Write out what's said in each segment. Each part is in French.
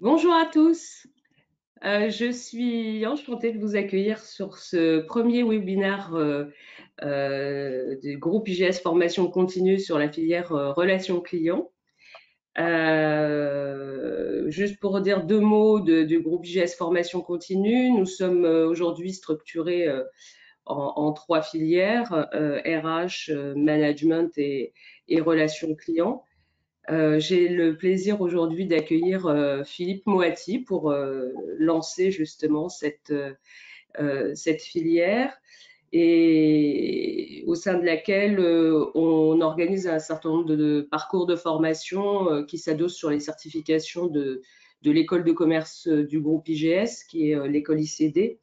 Bonjour à tous, je suis enchantée de vous accueillir sur ce premier webinaire du groupe IGS Formation Continue sur la filière Relations Clients. Juste pour dire deux mots du groupe IGS Formation Continue, nous sommes aujourd'hui structurés en trois filières, RH, Management et Relations Clients. J'ai le plaisir aujourd'hui d'accueillir Philippe Moati pour lancer justement cette filière et au sein de laquelle on organise un certain nombre de parcours de formation qui s'adossent sur les certifications de l'école de commerce du groupe IGS, qui est l'école ICD,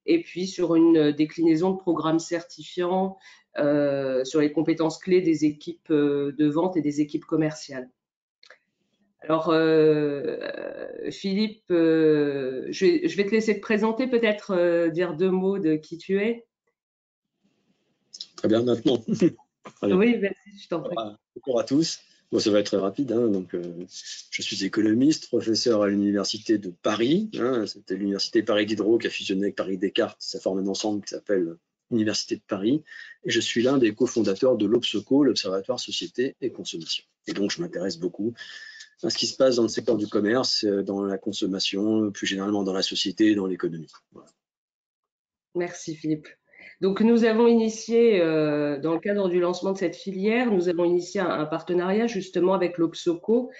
et puis sur une déclinaison de programmes certifiants sur les compétences clés des équipes de vente et des équipes commerciales. Alors, Philippe, je vais te laisser te présenter, peut-être dire deux mots de qui tu es. Très bien, maintenant. Oui, vas-y, je t'en prie. Bonjour à tous. Bon, ça va être très rapide. Donc, je suis économiste, professeur à l'Université de Paris. C'était l'Université Paris Diderot qui a fusionné avec Paris Descartes. Ça forme un ensemble qui s'appelle Université de Paris. Et je suis l'un des cofondateurs de l'Obsoco, l'Observatoire Société et Consommation. Et donc, je m'intéresse beaucoup à ce qui se passe dans le secteur du commerce, dans la consommation, plus généralement dans la société et dans l'économie. Voilà. Merci Philippe. Donc nous avons initié, dans le cadre du lancement de cette filière, nous avons initié un partenariat justement avec l'Obsoco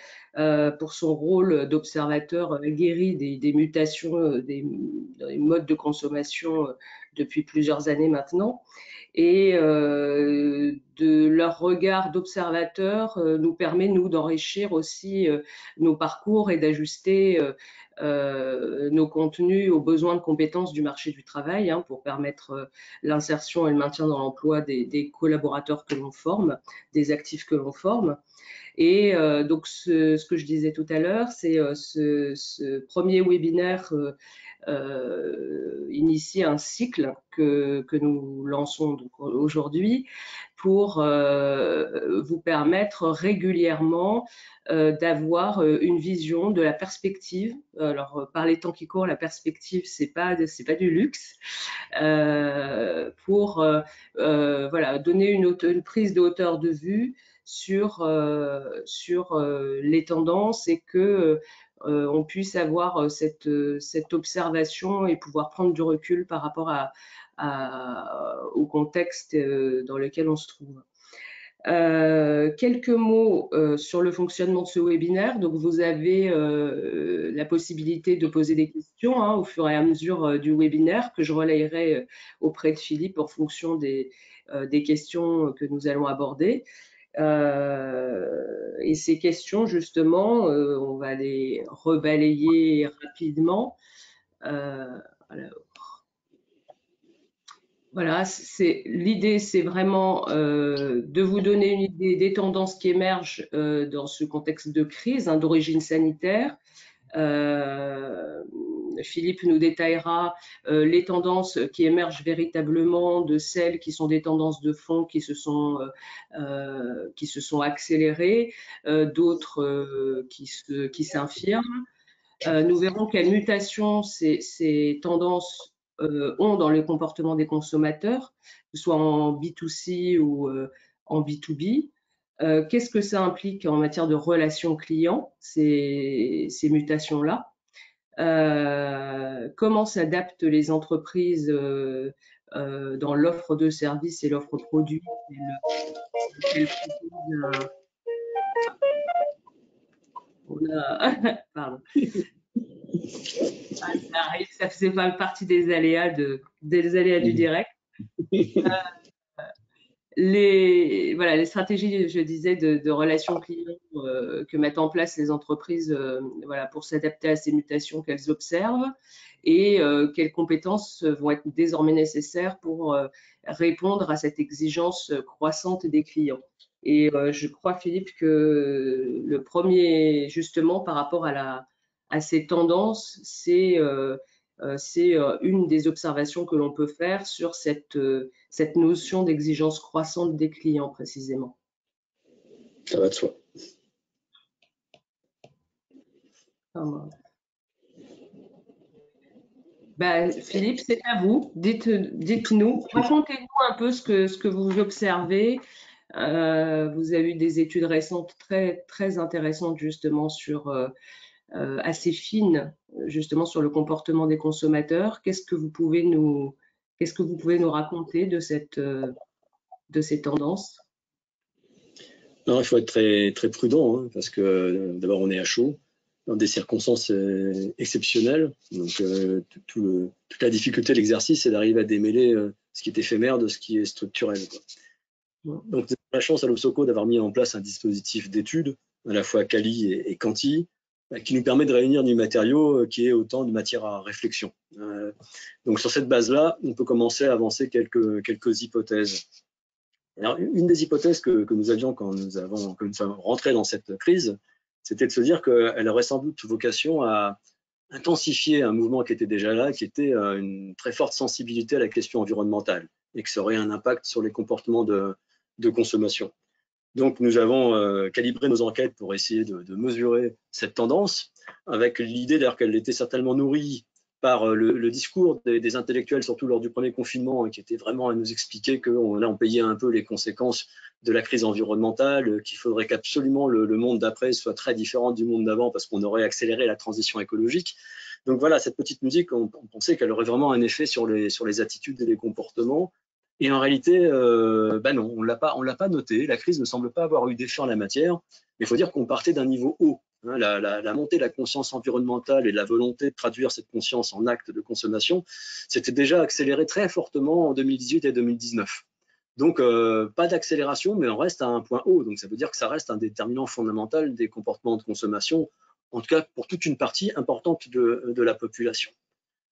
pour son rôle d'observateur aguerri des mutations dans les modes de consommation depuis plusieurs années maintenant. Et de leur regard d'observateur nous permet, nous, d'enrichir aussi nos parcours et d'ajuster nos contenus aux besoins de compétences du marché du travail pour permettre l'insertion et le maintien dans l'emploi des collaborateurs que l'on forme, des actifs que l'on forme. Et donc, ce que je disais tout à l'heure, c'est ce premier webinaire initie un cycle que nous lançons aujourd'hui pour vous permettre régulièrement d'avoir une vision de la perspective. Alors, par les temps qui courent, la perspective, c'est pas du luxe. Pour voilà, donner une prise de hauteur de vue sur les tendances et que on puisse avoir cette observation et pouvoir prendre du recul par rapport au contexte dans lequel on se trouve. Quelques mots sur le fonctionnement de ce webinaire. Donc, vous avez la possibilité de poser des questions au fur et à mesure du webinaire que je relayerai auprès de Philippe en fonction des questions que nous allons aborder. Et ces questions, justement, on va les rebalayer rapidement. Voilà, l'idée, c'est vraiment de vous donner une idée des tendances qui émergent dans ce contexte de crise d'origine sanitaire. Philippe nous détaillera les tendances qui émergent véritablement de celles qui sont des tendances de fond qui se sont accélérées, d'autres qui s'infirment. Nous verrons quelles mutations ces tendances ont dans le comportement des consommateurs, que ce soit en B2C ou en B2B. Qu'est-ce que ça implique en matière de relations clients, ces mutations-là? Comment s'adaptent les entreprises dans l'offre de services et l'offre produit Pardon. Ça arrive, ça faisait pas partie des aléas du direct. Les stratégies, je disais, de relations clients que mettent en place les entreprises pour s'adapter à ces mutations qu'elles observent et quelles compétences vont être désormais nécessaires pour répondre à cette exigence croissante des clients. Et je crois, Philippe, que le premier, justement, par rapport à ces tendances, c'est une des observations que l'on peut faire sur cette notion d'exigence croissante des clients, précisément. Ça va de soi. Philippe, c'est à vous. Dites-nous, racontez-nous un peu ce que vous observez. Vous avez eu des études récentes très, très intéressantes justement assez fines, justement sur le comportement des consommateurs. Qu'est-ce que vous pouvez nous raconter de ces tendances? Non, il faut être très, très prudent, hein, parce que d'abord, on est à chaud, dans des circonstances exceptionnelles. Donc, toute la difficulté de l'exercice, c'est d'arriver à démêler ce qui est éphémère de ce qui est structurel, quoi. Donc, c'est la chance à l'Obsoco d'avoir mis en place un dispositif d'études, à la fois quali et quanti, qui nous permet de réunir du matériau qui est autant de matière à réflexion. Donc, sur cette base-là, on peut commencer à avancer quelques hypothèses. Alors, une des hypothèses que nous avions quand nous sommes rentrés dans cette crise, c'était de se dire qu'elle aurait sans doute vocation à intensifier un mouvement qui était déjà là, qui était une très forte sensibilité à la question environnementale et que ça aurait un impact sur les comportements de consommation. Donc, nous avons calibré nos enquêtes pour essayer de mesurer cette tendance, avec l'idée d'ailleurs qu'elle était certainement nourrie par le discours des intellectuels, surtout lors du premier confinement, qui était vraiment à nous expliquer que là, on payait un peu les conséquences de la crise environnementale, qu'il faudrait qu'absolument le monde d'après soit très différent du monde d'avant parce qu'on aurait accéléré la transition écologique. Donc voilà, cette petite musique, on pensait qu'elle aurait vraiment un effet sur les attitudes et les comportements. Et en réalité, non, on l'a pas noté. La crise ne semble pas avoir eu d'effet en la matière. Mais il faut dire qu'on partait d'un niveau haut. Hein, la montée de la conscience environnementale et la volonté de traduire cette conscience en actes de consommation, c'était déjà accéléré très fortement en 2018 et 2019. Donc, pas d'accélération, mais on reste à un point haut. Donc, ça veut dire que ça reste un déterminant fondamental des comportements de consommation, en tout cas pour toute une partie importante de la population.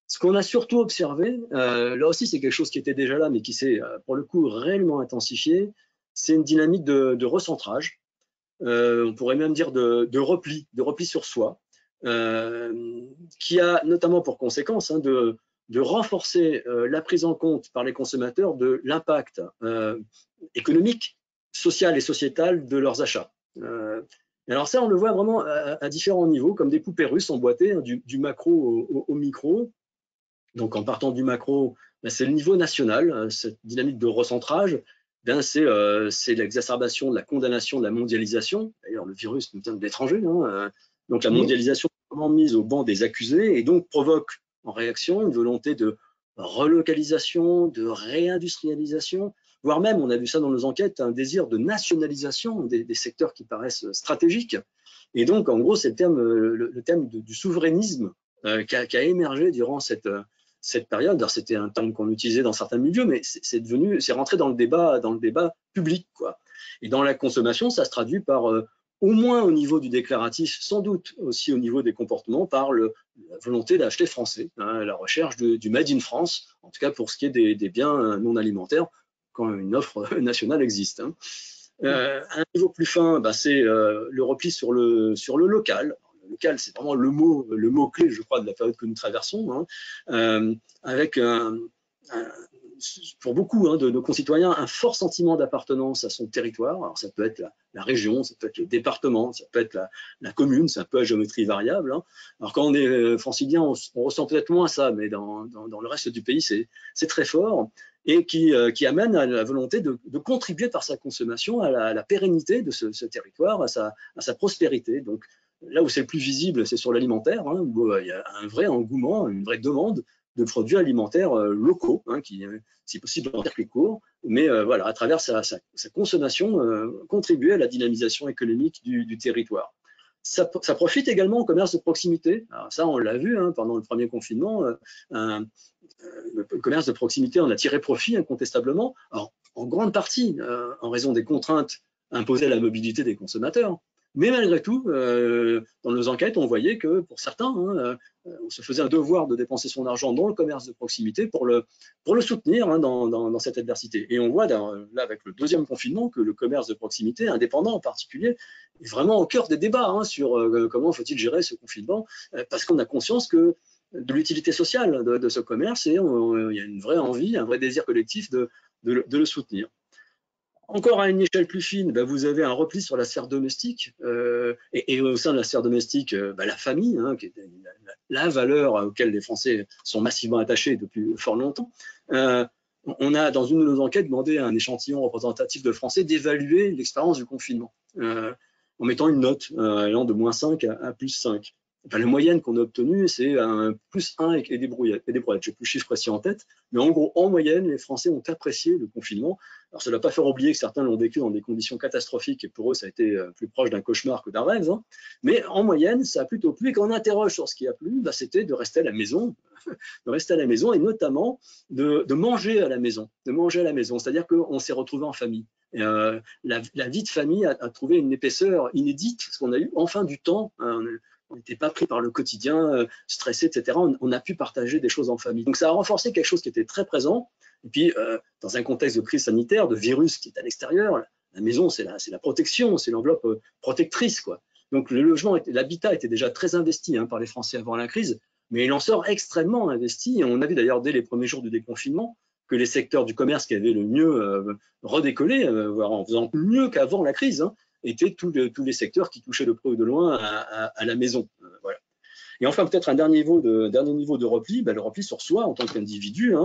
Ce qu'on a surtout observé, là aussi c'est quelque chose qui était déjà là, mais qui s'est pour le coup réellement intensifié, c'est une dynamique de recentrage, on pourrait même dire de repli sur soi, qui a notamment pour conséquence de renforcer la prise en compte par les consommateurs de l'impact économique, social et sociétal de leurs achats. Alors ça, on le voit vraiment à différents niveaux, comme des poupées russes emboîtées, hein, du macro au micro. Donc en partant du macro, c'est le niveau national, cette dynamique de recentrage, c'est l'exacerbation de la condamnation de la mondialisation. D'ailleurs, le virus nous vient de l'étranger. Hein, donc la mondialisation est vraiment mise au banc des accusés et donc provoque en réaction une volonté de relocalisation, de réindustrialisation, voire même, on a vu ça dans nos enquêtes, un désir de nationalisation des secteurs qui paraissent stratégiques. Et donc, en gros, c'est le thème du souverainisme qui a émergé durant cette période. C'était un terme qu'on utilisait dans certains milieux, mais c'est rentré dans le débat public, quoi. Et dans la consommation, ça se traduit par, au moins au niveau du déclaratif, sans doute aussi au niveau des comportements, par la volonté d'acheter français, hein, la recherche du Made in France, en tout cas pour ce qui est des biens non alimentaires, quand une offre nationale existe. Hein. Un niveau plus fin, c'est le repli sur le local. Le local, c'est vraiment le mot clé, je crois, de la période que nous traversons, hein, avec pour beaucoup de nos concitoyens un fort sentiment d'appartenance à son territoire. Alors ça peut être la région, ça peut être le département, ça peut être la commune, ça peut être géométrie variable. Hein. Alors quand on est francilien, on ressent peut-être moins ça, mais dans le reste du pays, c'est très fort et qui amène à la volonté de contribuer par sa consommation à la pérennité de ce territoire, à sa prospérité. Donc là où c'est le plus visible, c'est sur l'alimentaire, hein, où il y a un vrai engouement, une vraie demande de produits alimentaires locaux, hein, qui, si possible, en circuit court, mais voilà, à travers sa consommation, contribuer à la dynamisation économique du territoire. Ça profite également au commerce de proximité. Alors ça, on l'a vu hein, pendant le premier confinement. Le commerce de proximité en a tiré profit incontestablement, alors, en grande partie en raison des contraintes imposées à la mobilité des consommateurs. Mais malgré tout, dans nos enquêtes, on voyait que pour certains, hein, on se faisait un devoir de dépenser son argent dans le commerce de proximité pour le soutenir hein, dans cette adversité. Et on voit là, avec le deuxième confinement, que le commerce de proximité, indépendant en particulier, est vraiment au cœur des débats hein, sur comment faut-il gérer ce confinement, parce qu'on a conscience que de l'utilité sociale de ce commerce et il y a une vraie envie, un vrai désir collectif de le soutenir. Encore à une échelle plus fine, vous avez un repli sur la sphère domestique, et au sein de la sphère domestique, la famille, hein, qui est la valeur auquel les Français sont massivement attachés depuis fort longtemps. On a, dans une de nos enquêtes, demandé à un échantillon représentatif de Français d'évaluer l'expérience du confinement, en mettant une note allant de -5 à +5. La moyenne qu'on a obtenue, c'est un +1 et des brouillettes. Je n'ai plus le chiffre précis en tête, mais en gros, en moyenne, les Français ont apprécié le confinement. Alors, ça ne doit pas faire oublier que certains l'ont vécu dans des conditions catastrophiques et pour eux, ça a été plus proche d'un cauchemar que d'un rêve. Hein. Mais en moyenne, ça a plutôt plu. Et quand on interroge sur ce qui a plu, c'était de rester à la maison, et notamment de manger à la maison. C'est-à-dire qu'on s'est retrouvé en famille. Et, la vie de famille a trouvé une épaisseur inédite, parce qu'on a eu enfin du temps. Hein, on n'était pas pris par le quotidien, stressé, etc. On a pu partager des choses en famille. Donc ça a renforcé quelque chose qui était très présent. Et puis, dans un contexte de crise sanitaire, de virus qui est à l'extérieur, la maison, c'est la protection, c'est l'enveloppe protectrice, quoi. Donc le logement, l'habitat était déjà très investi par les Français avant la crise, mais il en sort extrêmement investi. Et on a vu d'ailleurs dès les premiers jours du déconfinement que les secteurs du commerce qui avaient le mieux redécollé, voire en faisant mieux qu'avant la crise, étaient tous les secteurs qui touchaient de près ou de loin à la maison. Voilà. Et enfin, peut-être un dernier niveau de repli, le repli sur soi en tant qu'individu.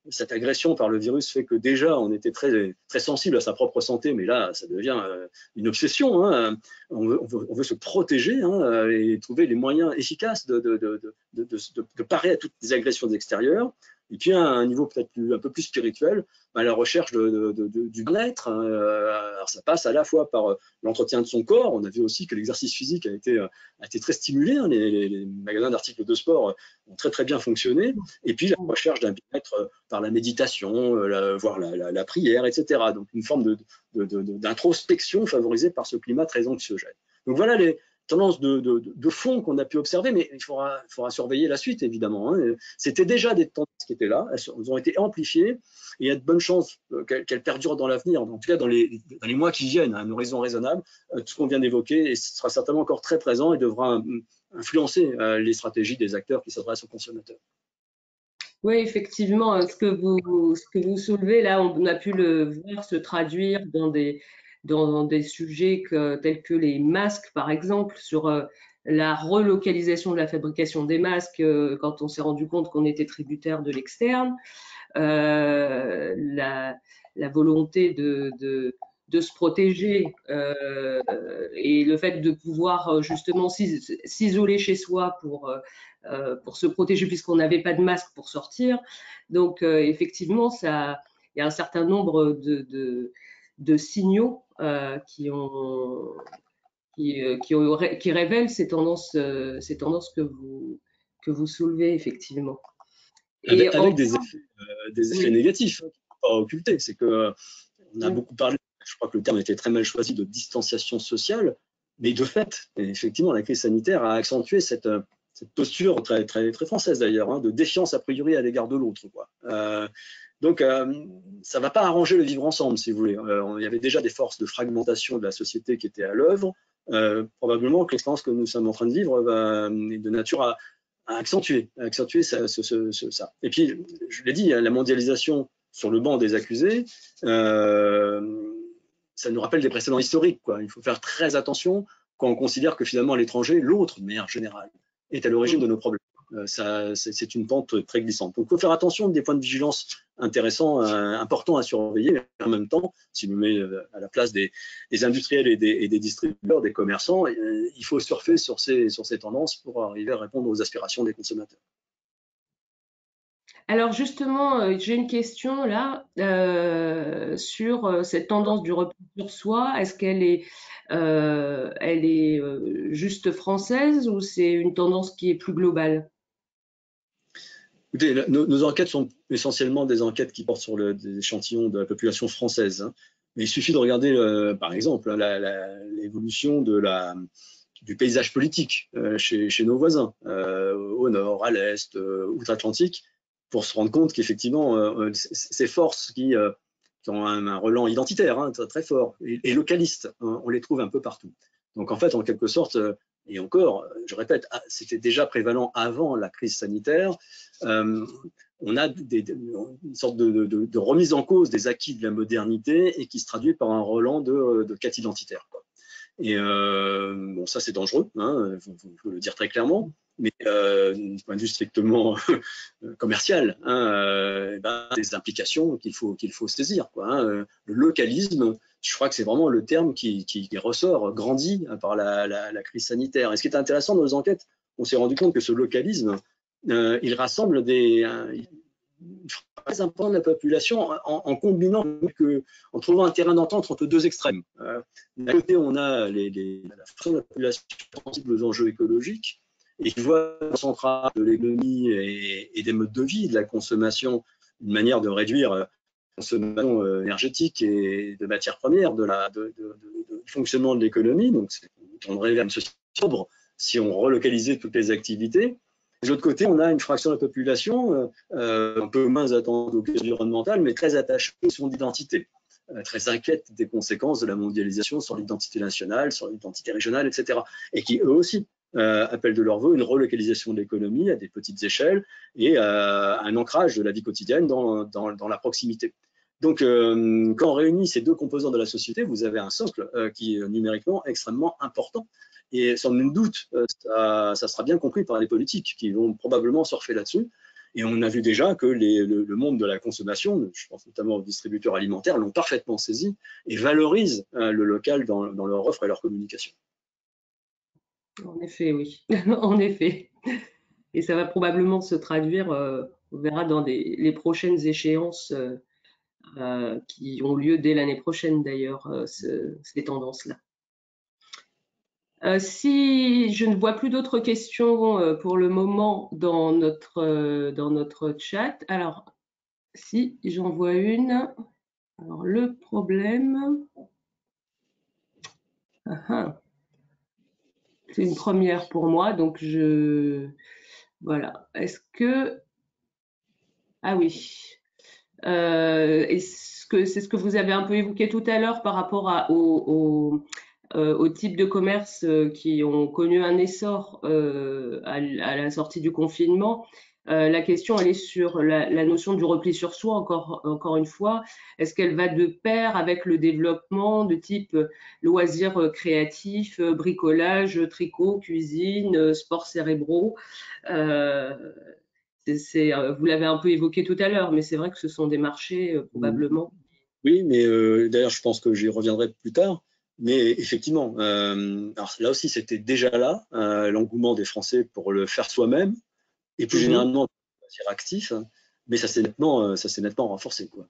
Cette agression par le virus fait que déjà, on était très, très sensible à sa propre santé, mais là, ça devient une obsession. On veut se protéger et trouver les moyens efficaces de parer à toutes les agressions extérieures. Et puis, à un niveau peut-être un peu plus spirituel, la recherche du bien-être. Alors, ça passe à la fois par l'entretien de son corps. On a vu aussi que l'exercice physique a été très stimulé. Les magasins d'articles de sport ont très, très bien fonctionné. Et puis, la recherche d'un bien-être par la méditation, voire la prière, etc. Donc, une forme d'introspection favorisée par ce climat très anxiogène. Donc, voilà les tendances de fond qu'on a pu observer, mais il faudra surveiller la suite, évidemment. C'était déjà des tendances qui étaient là, elles ont été amplifiées, et il y a de bonnes chances qu'elles perdurent dans l'avenir, en tout cas dans les mois qui viennent, à un horizon raisonnable. Tout ce qu'on vient d'évoquer sera certainement encore très présent et devra influencer les stratégies des acteurs qui s'adressent aux consommateurs. Oui, effectivement, ce que vous soulevez là, on a pu le voir se traduire dans des sujets tels que les masques, par exemple, sur la relocalisation de la fabrication des masques quand on s'est rendu compte qu'on était tributaire de l'externe, la volonté de se protéger et le fait de pouvoir justement s'isoler chez soi pour se protéger puisqu'on n'avait pas de masque pour sortir. Donc effectivement, il y a un certain nombre de signaux qui révèlent ces tendances que vous soulevez effectivement. Avec des effets négatifs, qu'il ne faut pas occulter. C'est que on a beaucoup parlé, je crois que le terme était très mal choisi, de distanciation sociale, mais de fait, effectivement, la crise sanitaire a accentué cette posture très, très, très française d'ailleurs, de défiance a priori à l'égard de l'autre. Donc, ça ne va pas arranger le vivre ensemble, si vous voulez. Il y avait déjà des forces de fragmentation de la société qui étaient à l'œuvre. Probablement que l'expérience que nous sommes en train de vivre est de nature à accentuer ça. Et puis, je l'ai dit, la mondialisation sur le banc des accusés, ça nous rappelle des précédents historiques. Il faut faire très attention quand on considère que finalement l'étranger, l'autre de manière générale, est à l'origine de nos problèmes. C'est une pente très glissante. Donc, il faut faire attention, des points de vigilance intéressants, importants à surveiller, mais en même temps, si nous met à la place des industriels et des distributeurs, des commerçants, il faut surfer sur ces tendances pour arriver à répondre aux aspirations des consommateurs. Alors justement, j'ai une question là sur cette tendance du repli sur soi. Est-ce qu'elle est, juste française ou c'est une tendance qui est plus globale? Écoutez, nos enquêtes sont essentiellement des enquêtes qui portent sur des échantillons de la population française. Mais il suffit de regarder, par exemple, l'évolution du paysage politique chez nos voisins, au nord, à l'est, outre-Atlantique, pour se rendre compte qu'effectivement, ces forces qui ont un relent identitaire très, très fort et localiste, on les trouve un peu partout. Donc en fait, en quelque sorte, et encore, je répète, c'était déjà prévalent avant la crise sanitaire. on a une sorte de remise en cause des acquis de la modernité et qui se traduit par un relent de quête identitaire, quoi. Et bon, ça c'est dangereux, hein, faut le dire très clairement, mais d'un point de vue strictement commercial, hein, des implications qu'il faut saisir, quoi, hein. Le localisme, je crois que c'est vraiment le terme qui ressort, grandit par la crise sanitaire. Et ce qui est intéressant dans les enquêtes, on s'est rendu compte que ce localisme, il rassemble une très importante de la population en combinant, en trouvant un terrain d'entente entre deux extrêmes. D'un côté, on a la fraction de la population sensible aux enjeux écologiques et qui voit centrale de l'économie et des modes de vie, de la consommation, une manière de réduire la consommation énergétique et de matières premières, du fonctionnement de l'économie. Donc, on tendrait vers une société sobre si on relocalisait toutes les activités. De l'autre côté, on a une fraction de la population un peu moins attendue aux questions environnementales, mais très attachée aux questions d'identité, très inquiète des conséquences de la mondialisation sur l'identité nationale, sur l'identité régionale, etc. Et qui, eux aussi, appellent de leur vœu une relocalisation de l'économie à des petites échelles et un ancrage de la vie quotidienne dans la proximité. Donc, quand on réunit ces deux composants de la société, vous avez un socle qui est numériquement extrêmement important. Et sans nul doute, ça sera bien compris par les politiques qui vont probablement surfer là-dessus. Et on a vu déjà que le monde de la consommation, je pense notamment aux distributeurs alimentaires, l'ont parfaitement saisi et valorisent le local dans leur offre et leur communication. En effet, oui, en effet. Et ça va probablement se traduire, on verra dans les prochaines échéances qui ont lieu dès l'année prochaine d'ailleurs, ces tendances-là. Si je ne vois plus d'autres questions pour le moment dans notre chat, alors si j'en vois une. Alors le problème, c'est une première pour moi, donc voilà. Est-ce que ah oui, est-ce que c'est ce que vous avez un peu évoqué tout à l'heure par rapport aux types de commerces qui ont connu un essor à la sortie du confinement. La question, elle est sur la notion du repli sur soi, encore une fois. Est-ce qu'elle va de pair avec le développement de type loisirs créatifs, bricolage, tricot, cuisine, sports cérébraux vous l'avez un peu évoqué tout à l'heure, mais c'est vrai que ce sont des marchés probablement. Oui, mais d'ailleurs, je pense que j'y reviendrai plus tard. Mais effectivement, alors là aussi, c'était déjà là, l'engouement des Français pour le faire soi-même, et plus généralement, c'est actif, mais ça s'est nettement renforcé, quoi.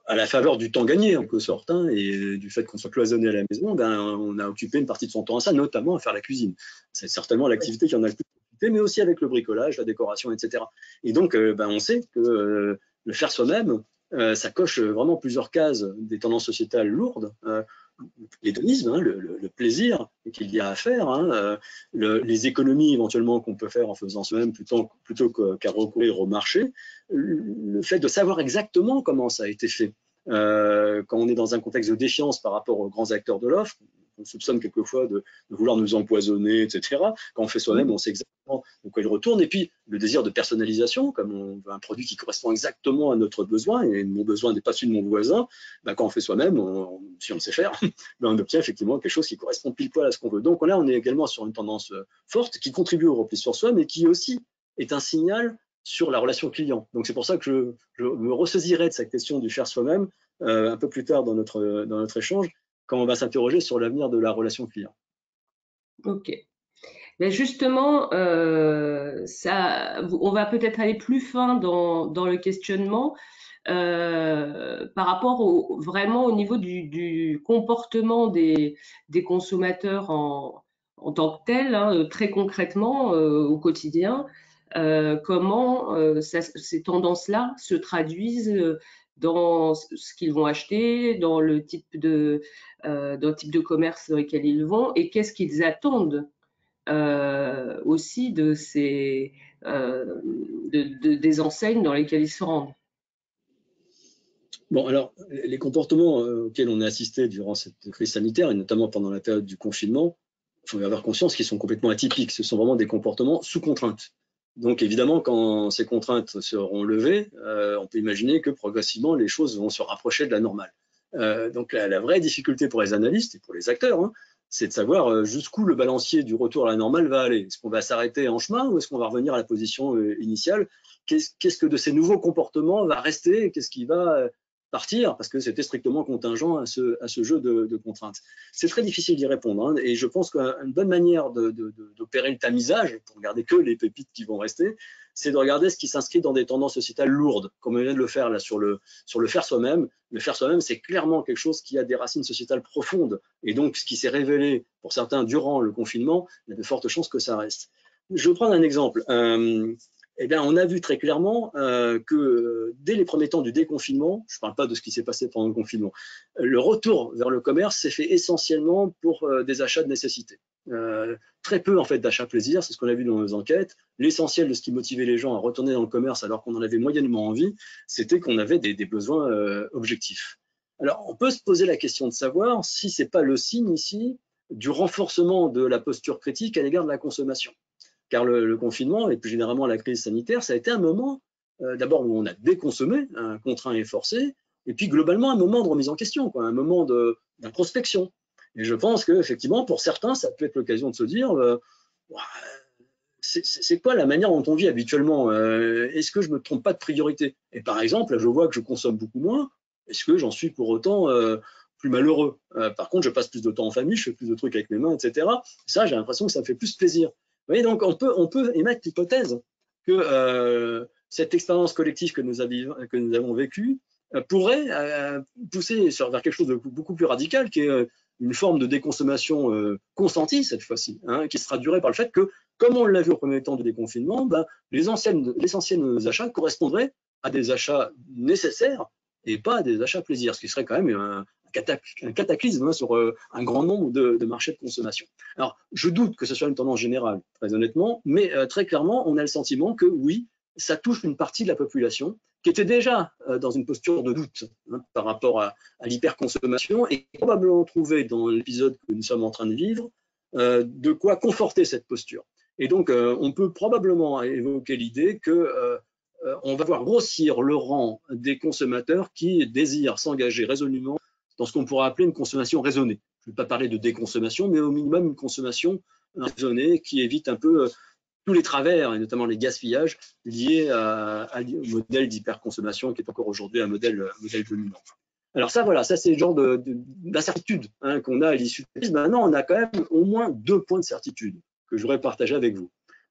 À la faveur du temps gagné, en quelque sorte, hein, et du fait qu'on soit cloisonné à la maison, on a occupé une partie de son temps à ça, notamment à faire la cuisine. C'est certainement l'activité qui en a le plus occupé, mais aussi avec le bricolage, la décoration, etc. Et donc, on sait que le faire soi-même, ça coche vraiment plusieurs cases des tendances sociétales lourdes. L'hédonisme, hein, le plaisir qu'il y a à faire, hein, les économies éventuellement qu'on peut faire en faisant soi-même plutôt qu'à recourir au marché, le fait de savoir exactement comment ça a été fait. Quand on est dans un contexte de défiance par rapport aux grands acteurs de l'offre, on soupçonne quelquefois de vouloir nous empoisonner, etc. Quand on fait soi-même, on sait exactement de quoi il retourne. Et puis, le désir de personnalisation, comme on veut un produit qui correspond exactement à notre besoin, et mon besoin n'est pas celui de mon voisin, quand on fait soi-même, si on sait faire, on obtient effectivement quelque chose qui correspond pile poil à ce qu'on veut. Donc là, on est également sur une tendance forte qui contribue au repli sur soi, mais qui aussi est un signal sur la relation client. Donc c'est pour ça que je me ressaisirai de cette question du faire soi-même un peu plus tard dans notre échange, quand on va s'interroger sur l'avenir de la relation client. Ok. Mais justement, on va peut-être aller plus fin dans le questionnement par rapport vraiment au niveau du comportement des consommateurs en tant que tels, hein, très concrètement au quotidien. Comment ces tendances-là se traduisent dans ce qu'ils vont acheter, dans le type de commerce dans lequel ils vont, et qu'est-ce qu'ils attendent aussi des enseignes dans lesquelles ils se rendent. Bon, alors, les comportements auxquels on a assisté durant cette crise sanitaire, et notamment pendant la période du confinement, il faut avoir conscience qu'ils sont complètement atypiques. Ce sont vraiment des comportements sous contrainte. Donc évidemment, quand ces contraintes seront levées, on peut imaginer que progressivement les choses vont se rapprocher de la normale. Donc la vraie difficulté pour les analystes et pour les acteurs, hein, c'est de savoir jusqu'où le balancier du retour à la normale va aller. Est-ce qu'on va s'arrêter en chemin ou est-ce qu'on va revenir à la position initiale? Qu'est-ce que de ces nouveaux comportements va rester? Qu'est-ce qui va partir? Parce que c'était strictement contingent à ce jeu de contraintes. C'est très difficile d'y répondre, hein, et je pense qu'une bonne manière d'opérer le tamisage, pour regarder que les pépites qui vont rester, c'est de regarder ce qui s'inscrit dans des tendances sociétales lourdes, comme on vient de le faire là sur le faire soi-même. Le faire soi-même, c'est clairement quelque chose qui a des racines sociétales profondes. Et donc, ce qui s'est révélé pour certains durant le confinement, il y a de fortes chances que ça reste. Je vais prendre un exemple. Eh bien, on a vu très clairement que dès les premiers temps du déconfinement, je ne parle pas de ce qui s'est passé pendant le confinement, le retour vers le commerce s'est fait essentiellement pour des achats de nécessité. Très peu en fait d'achats plaisir, c'est ce qu'on a vu dans nos enquêtes. L'essentiel de ce qui motivait les gens à retourner dans le commerce alors qu'on en avait moyennement envie, c'était qu'on avait des besoins objectifs. Alors, on peut se poser la question de savoir si ce n'est pas le signe ici du renforcement de la posture critique à l'égard de la consommation. Car le confinement, et plus généralement la crise sanitaire, ça a été un moment, d'abord où on a déconsommé, contraint et forcé, et puis globalement un moment de remise en question, quoi, un moment d'introspection. Et je pense qu'effectivement, pour certains, ça peut être l'occasion de se dire, c'est quoi la manière dont on vit habituellement? Est-ce que je ne me trompe pas de priorité? Et par exemple, je vois que je consomme beaucoup moins, est-ce que j'en suis pour autant plus malheureux? Par contre, je passe plus de temps en famille, je fais plus de trucs avec mes mains, etc. Ça, j'ai l'impression que ça me fait plus plaisir. Vous voyez, donc on peut émettre l'hypothèse que cette expérience collective que nous avons vécue pourrait pousser vers quelque chose de beaucoup plus radical, qui est une forme de déconsommation consentie cette fois-ci, hein, qui se traduirait par le fait que, comme on l'a vu au premier temps du déconfinement, ben, les anciennes achats correspondraient à des achats nécessaires et pas à des achats plaisir, ce qui serait quand même un cataclysme, hein, sur un grand nombre de marchés de consommation. Alors, je doute que ce soit une tendance générale, très honnêtement, mais très clairement, on a le sentiment que oui, ça touche une partie de la population qui était déjà dans une posture de doute, hein, par rapport à l'hyperconsommation, et probablement trouver dans l'épisode que nous sommes en train de vivre de quoi conforter cette posture. Et donc, on peut probablement évoquer l'idée que on va voir grossir le rang des consommateurs qui désirent s'engager résolument dans ce qu'on pourrait appeler une consommation raisonnée. Je ne vais pas parler de déconsommation, mais au minimum une consommation raisonnée qui évite un peu tous les travers, et notamment les gaspillages, liés au modèle d'hyperconsommation qui est encore aujourd'hui un modèle dominant. Alors ça, voilà, ça c'est le genre d'incertitude, hein, qu'on a à l'issue de la crise. Maintenant, on a quand même au moins 2 points de certitude que je voudrais partager avec vous.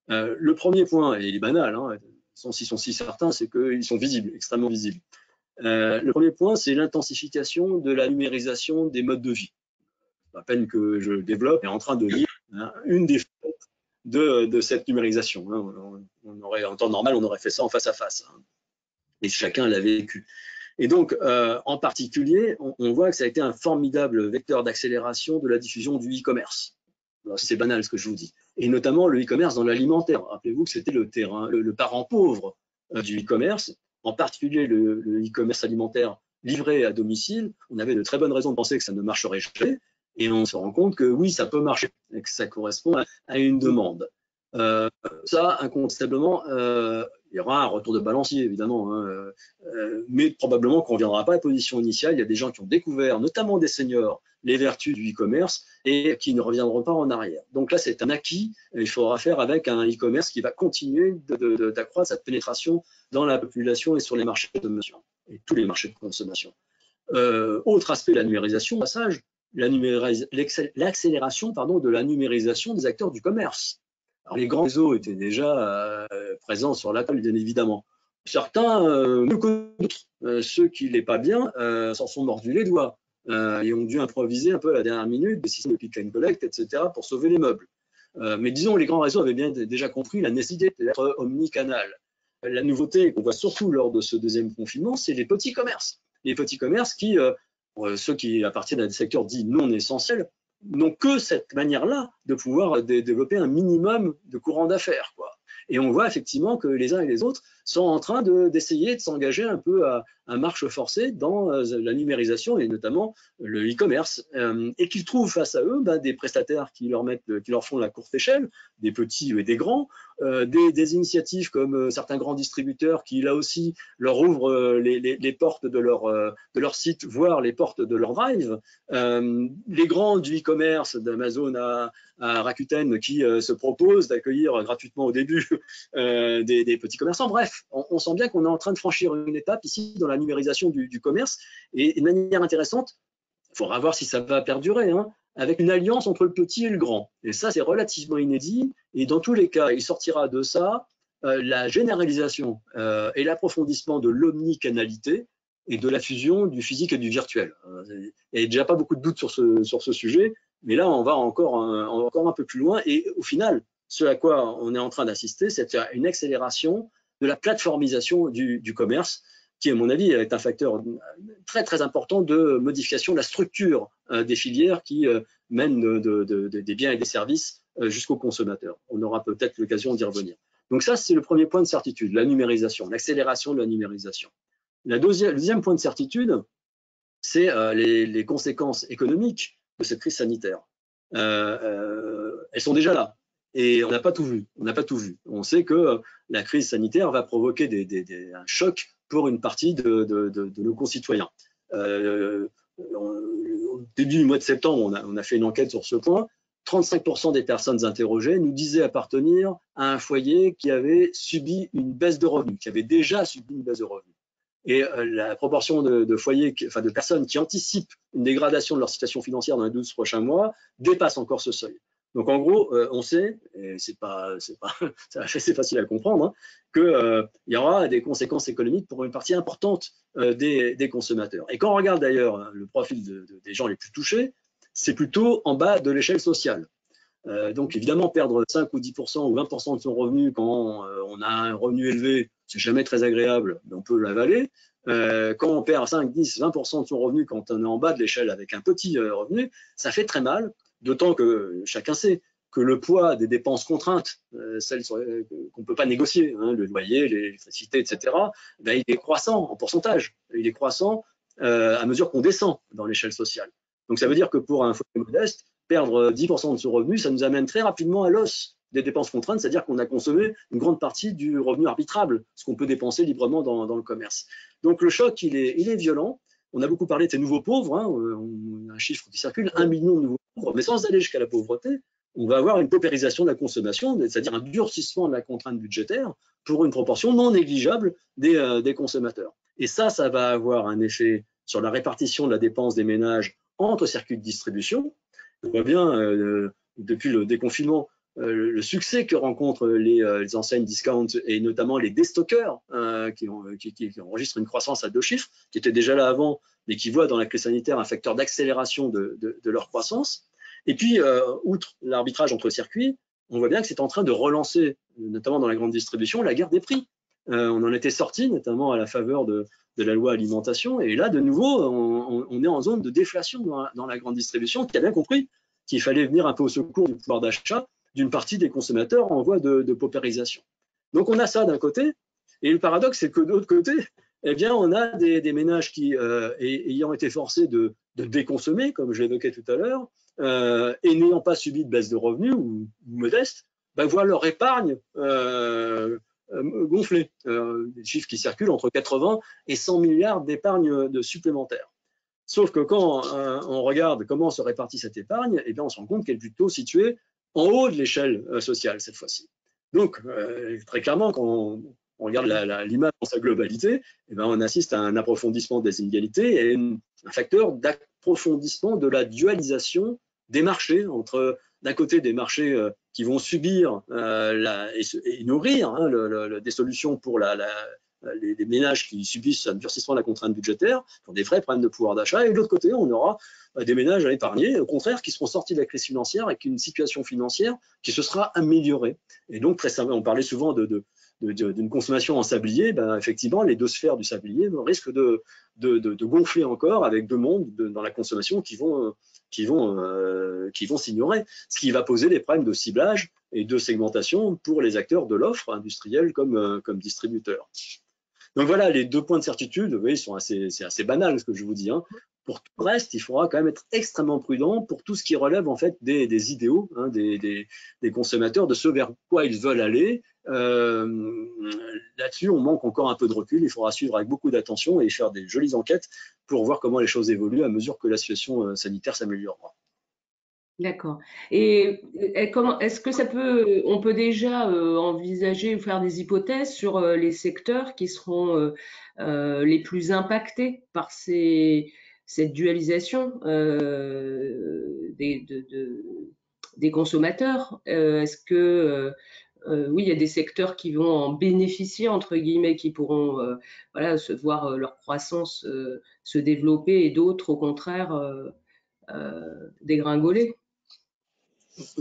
Le premier point, et il est banal, hein, s'ils sont si certains, c'est qu'ils sont visibles, extrêmement visibles. Le premier point, c'est l'intensification de la numérisation des modes de vie. À peine que je développe, est en train de lire, hein, une des facettes de cette numérisation. Hein. En temps normal, on aurait fait ça en face à face, hein, et chacun l'a vécu. Et donc, en particulier, on voit que ça a été un formidable vecteur d'accélération de la diffusion du e-commerce. C'est banal ce que je vous dis. Et notamment le e-commerce dans l'alimentaire. Rappelez-vous que c'était le parent pauvre du e-commerce, en particulier le e-commerce alimentaire livré à domicile. On avait de très bonnes raisons de penser que ça ne marcherait jamais. Et on se rend compte que oui, ça peut marcher, et que ça correspond à une demande. Ça, incontestablement, il y aura un retour de balancier, évidemment, hein, mais probablement qu'on ne reviendra pas à la position initiale. Il y a des gens qui ont découvert, notamment des seniors, les vertus du e-commerce et qui ne reviendront pas en arrière. Donc là, c'est un acquis. Il faudra faire avec un e-commerce qui va continuer d'accroître sa pénétration dans la population et sur les marchés de consommation, et tous les marchés de consommation. Autre aspect de la numérisation, passage, l'accélération de la numérisation des acteurs du commerce. Alors, les grands réseaux étaient déjà présents sur la table, bien évidemment. Certains, mieux que d'autres, ceux qui n'allaient pas bien, s'en sont mordus les doigts et ont dû improviser un peu à la dernière minute des systèmes de click and collect, etc., pour sauver les meubles. Mais disons, les grands réseaux avaient bien déjà compris la nécessité d'être omnicanal. La nouveauté qu'on voit surtout lors de ce deuxième confinement, c'est les petits commerces. Les petits commerces qui, ceux qui appartiennent à des secteurs dits non essentiels, n'ont que cette manière-là de pouvoir développer un minimum de courant d'affaires, quoi. Et on voit effectivement que les uns et les autres sont en train d'essayer de s'engager un peu à marche forcée dans la numérisation et notamment le e-commerce, et qu'ils trouvent face à eux des prestataires qui leur font la courte échelle, des petits et des grands, des initiatives comme certains grands distributeurs qui, là aussi, leur ouvrent les portes de leur site, voire les portes de leur drive. Les grands du e-commerce, d'Amazon à Rakuten, qui se proposent d'accueillir gratuitement au début des petits commerçants. Bref, on sent bien qu'on est en train de franchir une étape ici dans la numérisation du commerce. Et de manière intéressante, il faudra voir si ça va perdurer, hein, avec une alliance entre le petit et le grand. Et ça, c'est relativement inédit. Et dans tous les cas, il sortira de ça la généralisation et l'approfondissement de l'omnicanalité et de la fusion du physique et du virtuel. Il n'y a déjà pas beaucoup de doutes sur ce sujet, mais là, on va encore un peu plus loin. Et au final, ce à quoi on est en train d'assister, c'est une accélération de la plateformisation du commerce, qui, à mon avis, est un facteur très, très important de modification de la structure des filières qui mènent des biens et des services jusqu'aux consommateurs. On aura peut-être l'occasion d'y revenir. Donc ça, c'est le premier point de certitude, la numérisation, l'accélération de la numérisation. Le deuxième point de certitude, c'est les conséquences économiques de cette crise sanitaire. Elles sont déjà là. Et on n'a pas tout vu. On sait que la crise sanitaire va provoquer un choc pour une partie de nos concitoyens. Au début du mois de septembre, on a fait une enquête sur ce point. 35% des personnes interrogées nous disaient appartenir à un foyer qui avait subi une baisse de revenus, qui avait déjà subi une baisse de revenus. Et la proportion de personnes qui anticipent une dégradation de leur situation financière dans les 12 prochains mois dépasse encore ce seuil. Donc en gros, on sait, et c'est facile à comprendre, hein, qu'il y aura des conséquences économiques pour une partie importante des consommateurs. Et quand on regarde d'ailleurs le profil des gens les plus touchés, c'est plutôt en bas de l'échelle sociale. Donc évidemment, perdre 5 ou 10% ou 20% de son revenu quand on a un revenu élevé, c'est jamais très agréable, mais on peut l'avaler. Quand on perd 5, 10, 20% de son revenu quand on est en bas de l'échelle avec un petit revenu, ça fait très mal. D'autant que chacun sait que le poids des dépenses contraintes, celles qu'on ne peut pas négocier, hein, le loyer, l'électricité, etc., ben, il est croissant en pourcentage. Il est croissant à mesure qu'on descend dans l'échelle sociale. Donc ça veut dire que pour un foyer modeste, perdre 10% de son revenu, ça nous amène très rapidement à l'os des dépenses contraintes, c'est-à-dire qu'on a consommé une grande partie du revenu arbitrable, ce qu'on peut dépenser librement dans le commerce. Donc le choc, il est violent. On a beaucoup parlé de ces nouveaux pauvres, hein, un chiffre qui circule, 1 million de nouveaux pauvres, mais sans aller jusqu'à la pauvreté, on va avoir une paupérisation de la consommation, c'est-à-dire un durcissement de la contrainte budgétaire pour une proportion non négligeable des consommateurs. Et ça va avoir un effet sur la répartition de la dépense des ménages entre circuits de distribution. On voit bien, depuis le déconfinement, le succès que rencontrent les enseignes discount et notamment les déstockeurs qui enregistrent une croissance à 2 chiffres, qui étaient déjà là avant, mais qui voient dans la crise sanitaire un facteur d'accélération de leur croissance. Et puis, outre l'arbitrage entre circuits, on voit bien que c'est en train de relancer, notamment dans la grande distribution, la guerre des prix. On en était sorti, notamment à la faveur de la loi alimentation, et là, de nouveau, on est en zone de déflation dans la grande distribution, qui a bien compris qu'il fallait venir un peu au secours du pouvoir d'achat d'une partie des consommateurs en voie de paupérisation. Donc on a ça d'un côté, et le paradoxe, c'est que de l'autre côté, eh bien, on a des ménages qui, ayant été forcés de déconsommer, comme je l'évoquais tout à l'heure, et n'ayant pas subi de baisse de revenus ou modeste, ben, voient leur épargne gonfler. Des chiffres qui circulent entre 80 et 100 milliards d'épargne supplémentaires. Sauf que quand on regarde comment se répartit cette épargne, eh bien, on se rend compte qu'elle est plutôt située en haut de l'échelle sociale cette fois-ci. Donc, très clairement, quand on regarde l'image dans sa globalité, eh bien, on assiste à un approfondissement des inégalités et un facteur d'approfondissement de la dualisation des marchés, entre d'un côté des marchés qui vont subir et nourrir des solutions pour les ménages qui subissent un durcissement de la contrainte budgétaire, pour des vrais problèmes de pouvoir d'achat, et de l'autre côté, on aura des ménages à épargner, au contraire, qui seront sortis de la crise financière avec une situation financière qui se sera améliorée. Et donc, très simplement, on parlait souvent d'une consommation en sablier, ben, effectivement, les 2 sphères du sablier risquent de gonfler encore avec 2 mondes dans la consommation qui vont s'ignorer, ce qui va poser des problèmes de ciblage et de segmentation pour les acteurs de l'offre industrielle comme distributeurs. Donc voilà, les 2 points de certitude, vous voyez, c'est assez banal ce que je vous dis, hein. Pour tout le reste, il faudra quand même être extrêmement prudent pour tout ce qui relève en fait des idéaux, hein, des consommateurs, de ce vers quoi ils veulent aller. Là-dessus, on manque encore un peu de recul. Il faudra suivre avec beaucoup d'attention et faire des jolies enquêtes pour voir comment les choses évoluent à mesure que la situation sanitaire s'améliorera. D'accord. Et comment est-ce que on peut déjà envisager ou faire des hypothèses sur les secteurs qui seront les plus impactés par cette dualisation des consommateurs? Est-ce que oui, il y a des secteurs qui vont en bénéficier entre guillemets, qui pourront voilà se voir leur croissance se développer et d'autres au contraire dégringoler?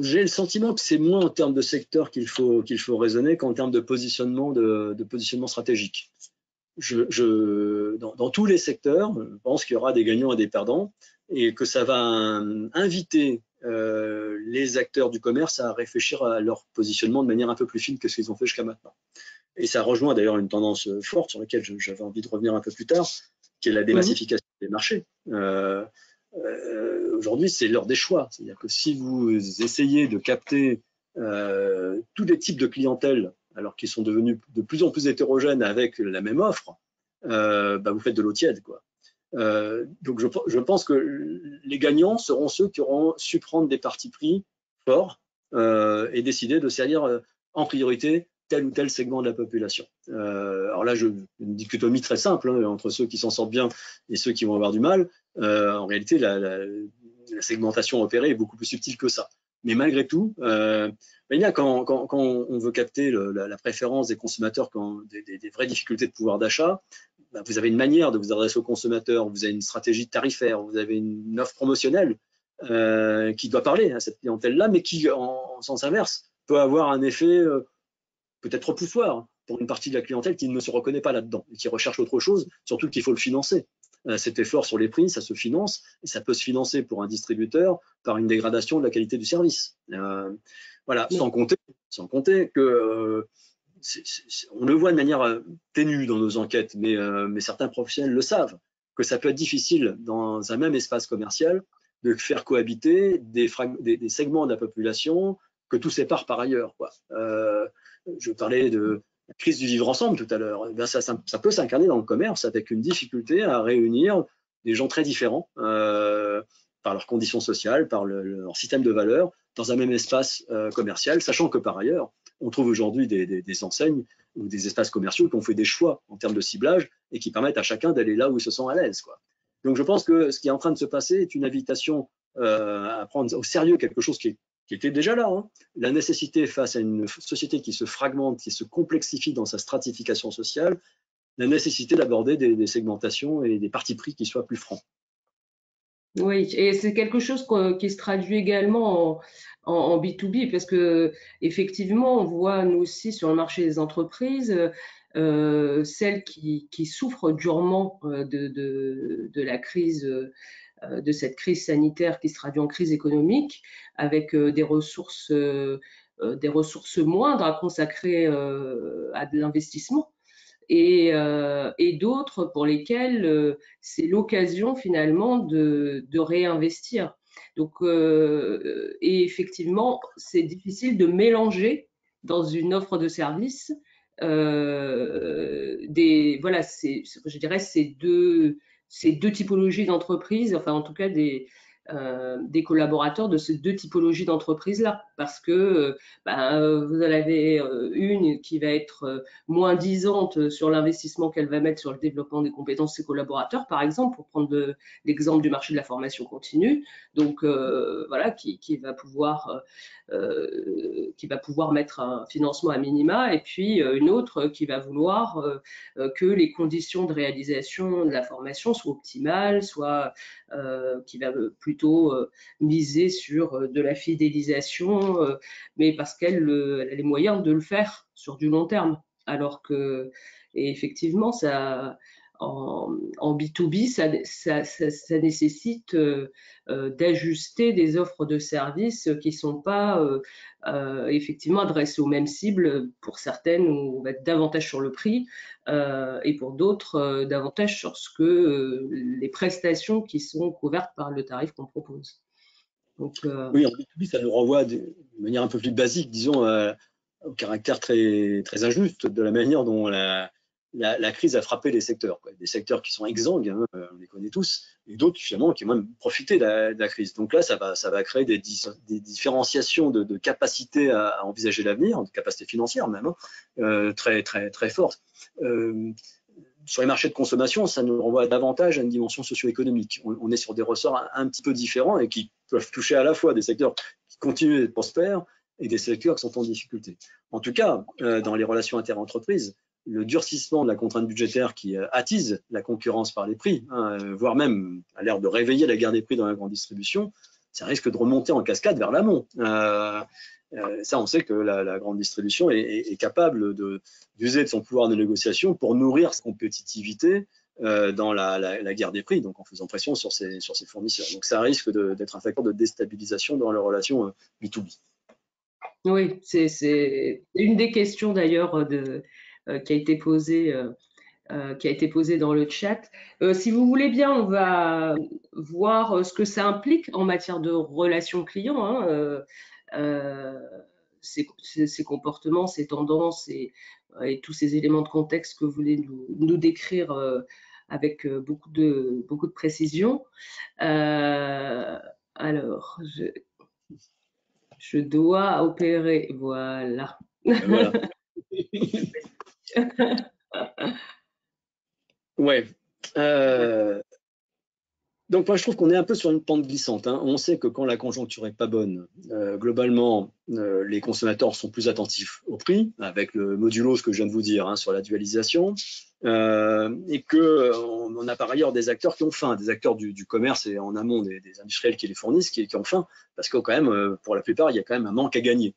J'ai le sentiment que c'est moins en termes de secteur qu'il faut raisonner qu'en termes de positionnement stratégique. Dans tous les secteurs, je pense qu'il y aura des gagnants et des perdants et que ça va inviter les acteurs du commerce à réfléchir à leur positionnement de manière un peu plus fine que ce qu'ils ont fait jusqu'à maintenant. Et ça rejoint d'ailleurs une tendance forte sur laquelle j'avais envie de revenir un peu plus tard, qui est la démassification des marchés. Aujourd'hui, c'est l'heure des choix. C'est-à-dire que si vous essayez de capter tous les types de clientèle, alors qu'ils sont devenus de plus en plus hétérogènes avec la même offre, vous faites de l'eau tiède, quoi. Donc je pense que les gagnants seront ceux qui auront su prendre des partis pris forts et décider de servir en priorité tel ou tel segment de la population. Alors là, une dichotomie très simple hein, entre ceux qui s'en sortent bien et ceux qui vont avoir du mal. En réalité, la segmentation opérée est beaucoup plus subtile que ça. Mais malgré tout, quand on veut capter la préférence des consommateurs, des vraies difficultés de pouvoir d'achat, vous avez une manière de vous adresser aux consommateurs, vous avez une stratégie tarifaire, vous avez une offre promotionnelle qui doit parler à cette clientèle-là, mais qui, en sens inverse, peut avoir un effet peut-être repoussoir pour une partie de la clientèle qui ne se reconnaît pas là-dedans et qui recherche autre chose, surtout qu'il faut le financer. Cet effort sur les prix, ça se finance et ça peut se financer pour un distributeur par une dégradation de la qualité du service. Voilà, sans compter que on le voit de manière ténue dans nos enquêtes, mais certains professionnels le savent, que ça peut être difficile dans un même espace commercial de faire cohabiter des segments de la population que tout sépare par ailleurs, quoi. Je parlais de la crise du vivre ensemble tout à l'heure. Ça peut s'incarner dans le commerce avec une difficulté à réunir des gens très différents par leurs conditions sociales, par leur système de valeurs, dans un même espace commercial, sachant que par ailleurs, on trouve aujourd'hui des enseignes ou des espaces commerciaux qui ont fait des choix en termes de ciblage et qui permettent à chacun d'aller là où il se sent à l'aise, quoi. Donc je pense que ce qui est en train de se passer est une invitation à prendre au sérieux quelque chose qui était déjà là, hein. La nécessité face à une société qui se fragmente, qui se complexifie dans sa stratification sociale, la nécessité d'aborder des segmentations et des partis pris qui soient plus francs. Oui, et c'est quelque chose qui se traduit également en B2B, parce que effectivement, on voit nous aussi sur le marché des entreprises, celles qui souffrent durement de la crise, de cette crise sanitaire qui se traduit en crise économique, avec des ressources moindres à consacrer à de l'investissement. Et d'autres pour lesquels c'est l'occasion finalement de réinvestir. Donc, et effectivement, c'est difficile de mélanger dans une offre de service voilà, je dirais ces deux typologies d'entreprises, enfin en tout cas des collaborateurs de ces deux typologies d'entreprises-là, parce que vous en avez une qui va être moins disante sur l'investissement qu'elle va mettre sur le développement des compétences de ses collaborateurs, par exemple, pour prendre l'exemple du marché de la formation continue, donc voilà, qui va pouvoir mettre un financement à minima, et puis une autre qui va vouloir que les conditions de réalisation de la formation soient optimales, qui va plutôt miser sur de la fidélisation, mais parce qu'elle a les moyens de le faire sur du long terme. Alors que, et effectivement, ça, en B2B, ça nécessite d'ajuster des offres de services qui ne sont pas effectivement adressées aux mêmes cibles. Pour certaines, on va être davantage sur le prix et pour d'autres, davantage sur ce que les prestations qui sont couvertes par le tarif qu'on propose. Donc, Oui, en B2B, ça nous renvoie de manière un peu plus basique, disons, au caractère très, très injuste de la manière dont la crise a frappé les secteurs, quoi. Des secteurs qui sont exsangues, hein, on les connaît tous, et d'autres finalement qui ont même profité de la crise. Donc là, ça va créer des différenciations de capacité à envisager l'avenir, de capacité financière même, hein, très, très, très fortes. Sur les marchés de consommation, ça nous renvoie davantage à une dimension socio-économique. On est sur des ressorts un petit peu différents et qui peuvent toucher à la fois des secteurs qui continuent d'être prospères et des secteurs qui sont en difficulté. En tout cas, dans les relations interentreprises, le durcissement de la contrainte budgétaire qui attise la concurrence par les prix, hein, voire même a l'air de réveiller la guerre des prix dans la grande distribution, ça risque de remonter en cascade vers l'amont. Ça, on sait que la grande distribution est capable d'user de son pouvoir de négociation pour nourrir sa compétitivité dans la guerre des prix, donc en faisant pression sur ses fournisseurs. Donc ça risque d'être un facteur de déstabilisation dans les relations B2B. Oui, c'est une des questions d'ailleurs qui a été posée. Qui a été posée dans le chat. Si vous voulez bien, on va voir ce que ça implique en matière de relations clients, hein, ces comportements, ces tendances et tous ces éléments de contexte que vous voulez nous décrire avec beaucoup de précision. Alors, je dois opérer, voilà. Voilà. Ouais. Donc moi je trouve qu'on est un peu sur une pente glissante, hein. On sait que quand la conjoncture est pas bonne, globalement, les consommateurs sont plus attentifs au prix, avec le modulo, ce que je viens de vous dire, hein, sur la dualisation, et que on a par ailleurs des acteurs qui ont faim, des acteurs du commerce et en amont des industriels qui les fournissent, qui ont faim, parce que quand même, pour la plupart, il y a quand même un manque à gagner.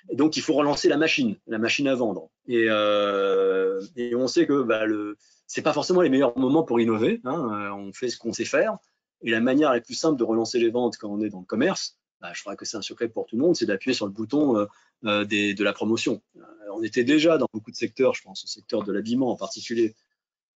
Et donc il faut relancer la machine à vendre. Et on sait que c'est pas forcément les meilleurs moments pour innover, hein. On fait ce qu'on sait faire. Et la manière la plus simple de relancer les ventes quand on est dans le commerce, je crois que c'est un secret pour tout le monde, c'est d'appuyer sur le bouton de la promotion. On était déjà dans beaucoup de secteurs, je pense au secteur de l'habillement en particulier,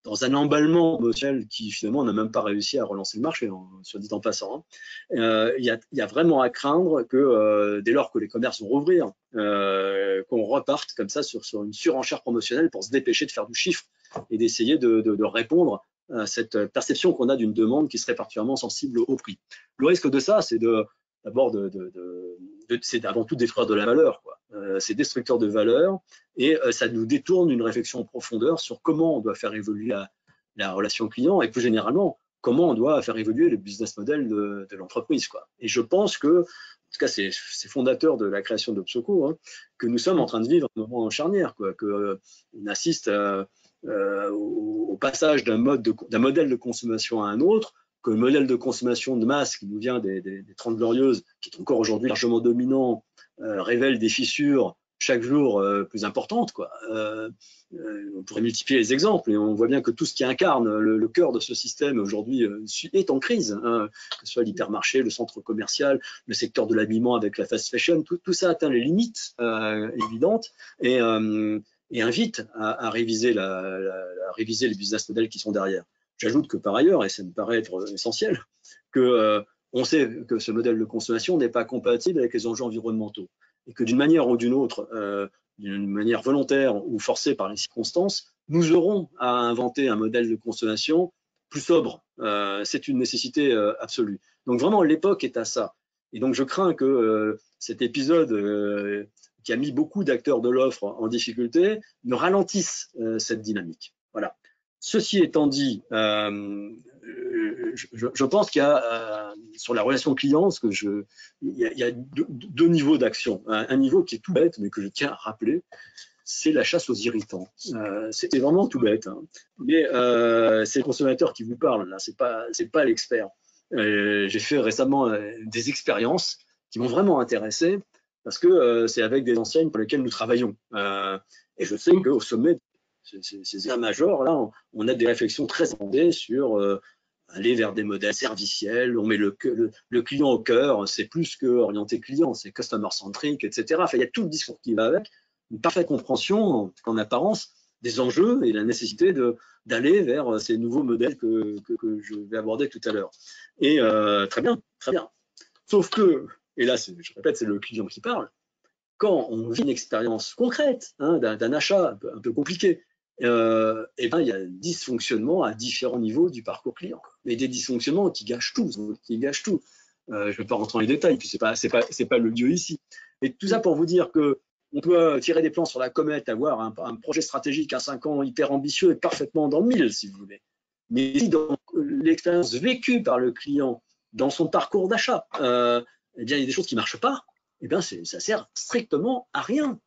dans un emballement émotionnel qui finalement n'a même pas réussi à relancer le marché, soit dit en passant. Il y a vraiment à craindre que dès lors que les commerces vont rouvrir, qu'on reparte comme ça sur une surenchère promotionnelle pour se dépêcher de faire du chiffre et d'essayer de répondre à cette perception qu'on a d'une demande qui serait particulièrement sensible au prix. Le risque de ça, c'est d'abord c'est avant tout détruire de la valeur, quoi. C'est destructeur de valeur et ça nous détourne d'une réflexion en profondeur sur comment on doit faire évoluer la relation client et plus généralement comment on doit faire évoluer le business model de l'entreprise, quoi. Et je pense que, en tout cas c'est fondateur de la création d'Obsoco, hein, que nous sommes en train de vivre un moment charnière, quoi, qu'on assiste au passage d'un modèle de consommation à un autre, que le modèle de consommation de masse qui nous vient des 30 Glorieuses, qui est encore aujourd'hui largement dominant, révèle des fissures chaque jour plus importantes, quoi. On pourrait multiplier les exemples et on voit bien que tout ce qui incarne le cœur de ce système aujourd'hui est en crise, hein, que ce soit l'hypermarché, le centre commercial, le secteur de l'habillement avec la fast fashion, tout ça atteint les limites évidentes et invite à réviser réviser les business models qui sont derrière. J'ajoute que par ailleurs, et ça me paraît être essentiel, que on sait que ce modèle de consommation n'est pas compatible avec les enjeux environnementaux et que d'une manière ou d'une autre, d'une manière volontaire ou forcée par les circonstances, nous aurons à inventer un modèle de consommation plus sobre. C'est une nécessité absolue. Donc vraiment, l'époque est à ça. Et donc je crains que cet épisode qui a mis beaucoup d'acteurs de l'offre en difficulté ne ralentisse cette dynamique. Voilà. Ceci étant dit, je pense qu'il y a sur la relation client, parce que il y a deux niveaux d'action. Un niveau qui est tout bête, mais que je tiens à rappeler, c'est la chasse aux irritants. C'est vraiment tout bête, hein. Mais c'est le consommateur qui vous parle, là, c'est pas l'expert. J'ai fait récemment des expériences qui m'ont vraiment intéressé, parce que c'est avec des enseignes pour lesquelles nous travaillons. Et je sais qu'au sommet ces états majors, là, on a des réflexions très fondées sur aller vers des modèles serviciels, on met le client au cœur, c'est plus que orienté client, c'est customer centric, etc. Enfin, il y a tout le discours qui va avec, une parfaite compréhension en apparence des enjeux et la nécessité d'aller vers ces nouveaux modèles que je vais aborder tout à l'heure. Et très bien, très bien. Sauf que, et là, je répète, c'est le client qui parle, quand on vit une expérience concrète d'un achat un peu compliqué, et ben, il y a un dysfonctionnement à différents niveaux du parcours client. Mais des dysfonctionnements qui gâchent tout. Je ne vais pas rentrer dans les détails, puis c'est pas le lieu ici. Mais tout ça pour vous dire que on peut tirer des plans sur la comète, avoir un projet stratégique à 5 ans hyper ambitieux et parfaitement dans le mille, si vous voulez. Mais si dans l'expérience vécue par le client, dans son parcours d'achat, eh bien, il y a des choses qui ne marchent pas, eh bien, ça sert strictement à rien.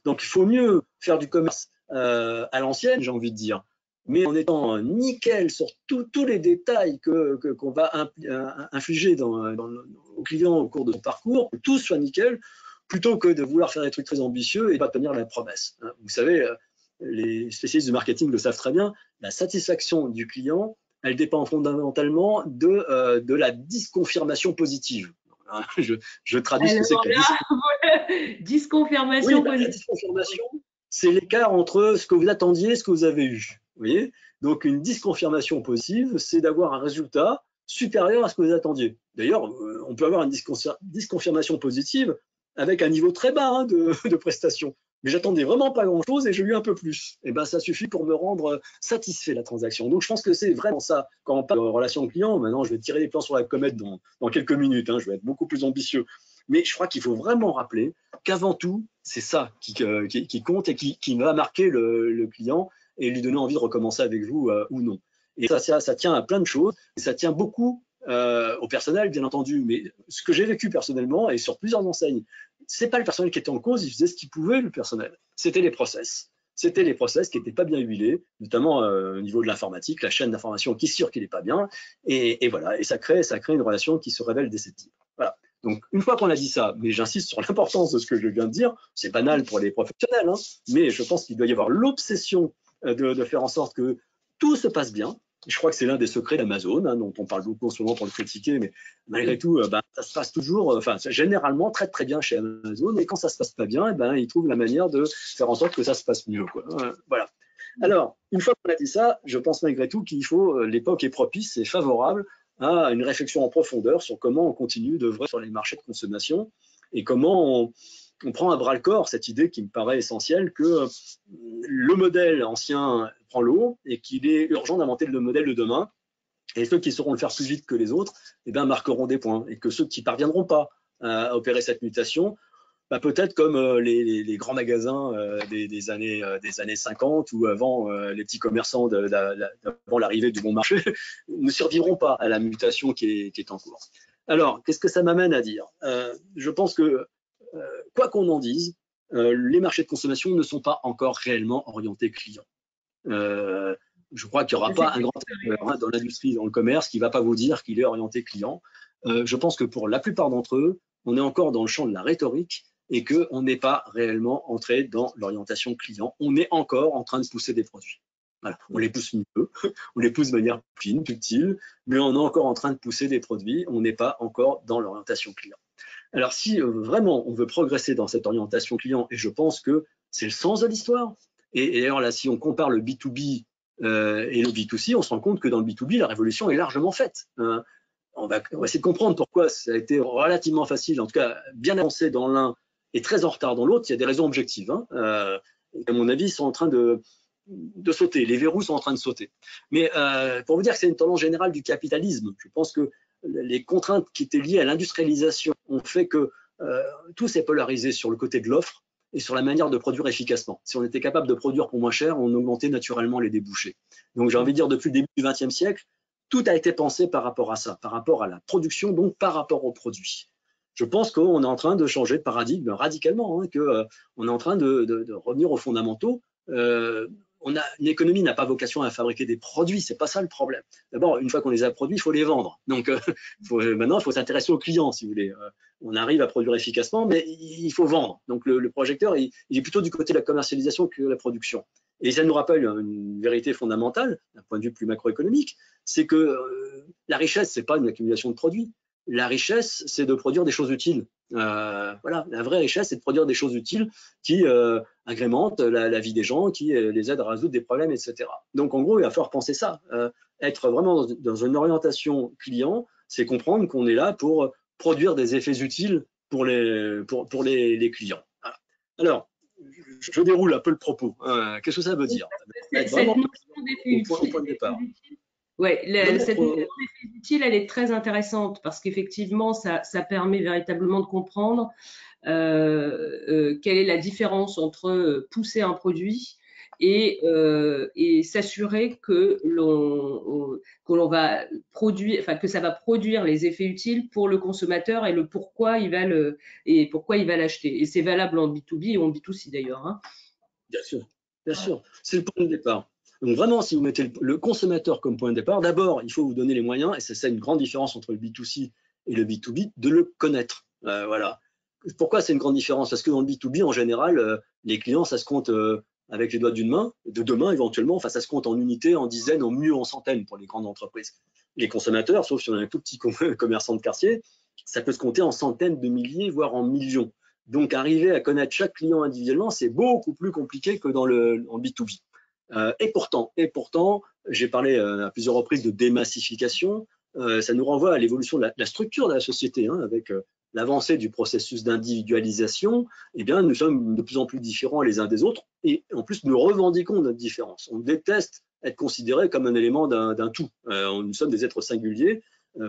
Donc, il faut mieux faire du commerce à l'ancienne, j'ai envie de dire, mais en étant nickel sur tous les détails qu'on va infliger au client au cours de son parcours, que tout soit nickel, plutôt que de vouloir faire des trucs très ambitieux et ne pas tenir la promesse. Vous savez, les spécialistes du marketing le savent très bien, la satisfaction du client, elle dépend fondamentalement de la disconfirmation positive. Je traduis ce que c'est que la disconfirmation positive. La disconfirmation, c'est l'écart entre ce que vous attendiez et ce que vous avez eu. Vous voyez? Donc, une disconfirmation positive, c'est d'avoir un résultat supérieur à ce que vous attendiez. D'ailleurs, on peut avoir une disconfirmation positive avec un niveau très bas de prestation. Mais j'attendais vraiment pas grand-chose et j'ai eu un peu plus. Et ben, ça suffit pour me rendre satisfait de la transaction. Donc, je pense que c'est vraiment ça. Quand on parle de relation client, maintenant, je vais tirer les plans sur la comète dans quelques minutes. Je vais être beaucoup plus ambitieux. Mais je crois qu'il faut vraiment rappeler qu'avant tout, c'est ça qui compte et qui va marquer le client et lui donner envie de recommencer avec vous ou non. Et ça tient à plein de choses. Et ça tient beaucoup au personnel, bien entendu. Mais ce que j'ai vécu personnellement et sur plusieurs enseignes, c'est pas le personnel qui était en cause, il faisait ce qu'il pouvait, le personnel. C'était les process. C'était les process qui n'étaient pas bien huilés, notamment au niveau de l'informatique, la chaîne d'information qui circulait pas bien. Et voilà, et ça crée une relation qui se révèle déceptive. Voilà. Donc, une fois qu'on a dit ça, mais j'insiste sur l'importance de ce que je viens de dire, c'est banal pour les professionnels, mais je pense qu'il doit y avoir l'obsession de faire en sorte que tout se passe bien. Je crois que c'est l'un des secrets d'Amazon, dont on parle beaucoup en ce moment pour le critiquer, mais malgré tout, ça se passe toujours, généralement très très bien chez Amazon, et quand ça se passe pas bien, ils trouvent la manière de faire en sorte que ça se passe mieux, quoi. Voilà. Alors, une fois qu'on a dit ça, je pense malgré tout qu'il faut, l'époque est propice et favorable à une réflexion en profondeur sur comment on continue d'œuvrer sur les marchés de consommation et comment on prend à bras le corps cette idée qui me paraît essentielle que le modèle ancien prend l'eau et qu'il est urgent d'inventer le modèle de demain. Et ceux qui sauront le faire plus vite que les autres marqueront des points. Et que ceux qui ne parviendront pas à opérer cette mutation, peut-être comme les grands magasins des années 50 ou avant les petits commerçants avant l'arrivée du bon marché ne survivront pas à la mutation qui est en cours. Alors, qu'est-ce que ça m'amène à dire? Je pense que, quoi qu'on en dise, les marchés de consommation ne sont pas encore réellement orientés clients. Je crois qu'il n'y aura pas un grand acteur dans l'industrie, dans le commerce, qui ne va pas vous dire qu'il est orienté client. Je pense que pour la plupart d'entre eux, on est encore dans le champ de la rhétorique et qu'on n'est pas réellement entré dans l'orientation client. On est encore en train de pousser des produits. Voilà. On les pousse mieux, on les pousse de manière fine, subtile, mais on est encore en train de pousser des produits. On n'est pas encore dans l'orientation client. Alors, si vraiment on veut progresser dans cette orientation client, et je pense que c'est le sens de l'histoire, et d'ailleurs là, si on compare le B2B et le B2C, on se rend compte que dans le B2B, la révolution est largement faite. On va essayer de comprendre pourquoi ça a été relativement facile, en tout cas bien avancé dans l'un et très en retard dans l'autre. Il y a des raisons objectives. À mon avis, ils sont en train de sauter. Les verrous sont en train de sauter. Mais pour vous dire que c'est une tendance générale du capitalisme, je pense que les contraintes qui étaient liées à l'industrialisation ont fait que tout s'est polarisé sur le côté de l'offre et sur la manière de produire efficacement. Si on était capable de produire pour moins cher, on augmentait naturellement les débouchés. Donc j'ai envie de dire, depuis le début du XXe siècle, tout a été pensé par rapport à ça, par rapport à la production, donc par rapport aux produits. Je pense qu'on est en train de changer de paradigme radicalement, qu'on est en train de revenir aux fondamentaux. Une économie n'a pas vocation à fabriquer des produits, c'est pas ça le problème. D'abord, une fois qu'on les a produits, il faut les vendre. Donc maintenant, il faut s'intéresser aux clients, si vous voulez. On arrive à produire efficacement, mais il faut vendre. Donc le projecteur, il est plutôt du côté de la commercialisation que de la production. Et ça nous rappelle une vérité fondamentale, d'un point de vue plus macroéconomique, c'est que la richesse, c'est pas une accumulation de produits. La richesse, c'est de produire des choses utiles. Voilà, la vraie richesse, c'est de produire des choses utiles qui agrémentent la vie des gens, qui les aident à résoudre des problèmes, etc. Donc, en gros, il va falloir penser ça. Être vraiment dans une orientation client, c'est comprendre qu'on est là pour produire des effets utiles pour les clients. Voilà. Alors, je déroule un peu le propos. Qu'est-ce que ça veut dire? Cette notion d'effet utile, point de départ. Ouais, cette notion d'effet utile, elle est très intéressante parce qu'effectivement, ça permet véritablement de comprendre quelle est la différence entre pousser un produit et s'assurer que l'on va produire, enfin que ça va produire les effets utiles pour le consommateur et le pourquoi il va l'acheter. Et c'est valable en B2B et en B2C d'ailleurs. Hein. Bien sûr, bien sûr. C'est le point de départ. Donc vraiment, si vous mettez le consommateur comme point de départ, d'abord, il faut vous donner les moyens, et c'est ça une grande différence entre le B2C et le B2B, de le connaître. Voilà. Pourquoi c'est une grande différence? Parce que dans le B2B, en général, les clients, ça se compte avec les doigts d'une main, de deux mains éventuellement, enfin ça se compte en unités, en dizaines, au mieux en centaines pour les grandes entreprises. Les consommateurs, sauf si on a un tout petit commerçant de quartier, ça peut se compter en centaines de milliers, voire en millions. Donc, arriver à connaître chaque client individuellement, c'est beaucoup plus compliqué que en B2B. Et pourtant, j'ai parlé à plusieurs reprises de démassification. Ça nous renvoie à l'évolution de la structure de la société, hein, avec l'avancée du processus d'individualisation. Eh bien, nous sommes de plus en plus différents les uns des autres, et en plus, nous revendiquons notre différence. On déteste être considéré comme un élément d'un tout. Nous sommes des êtres singuliers,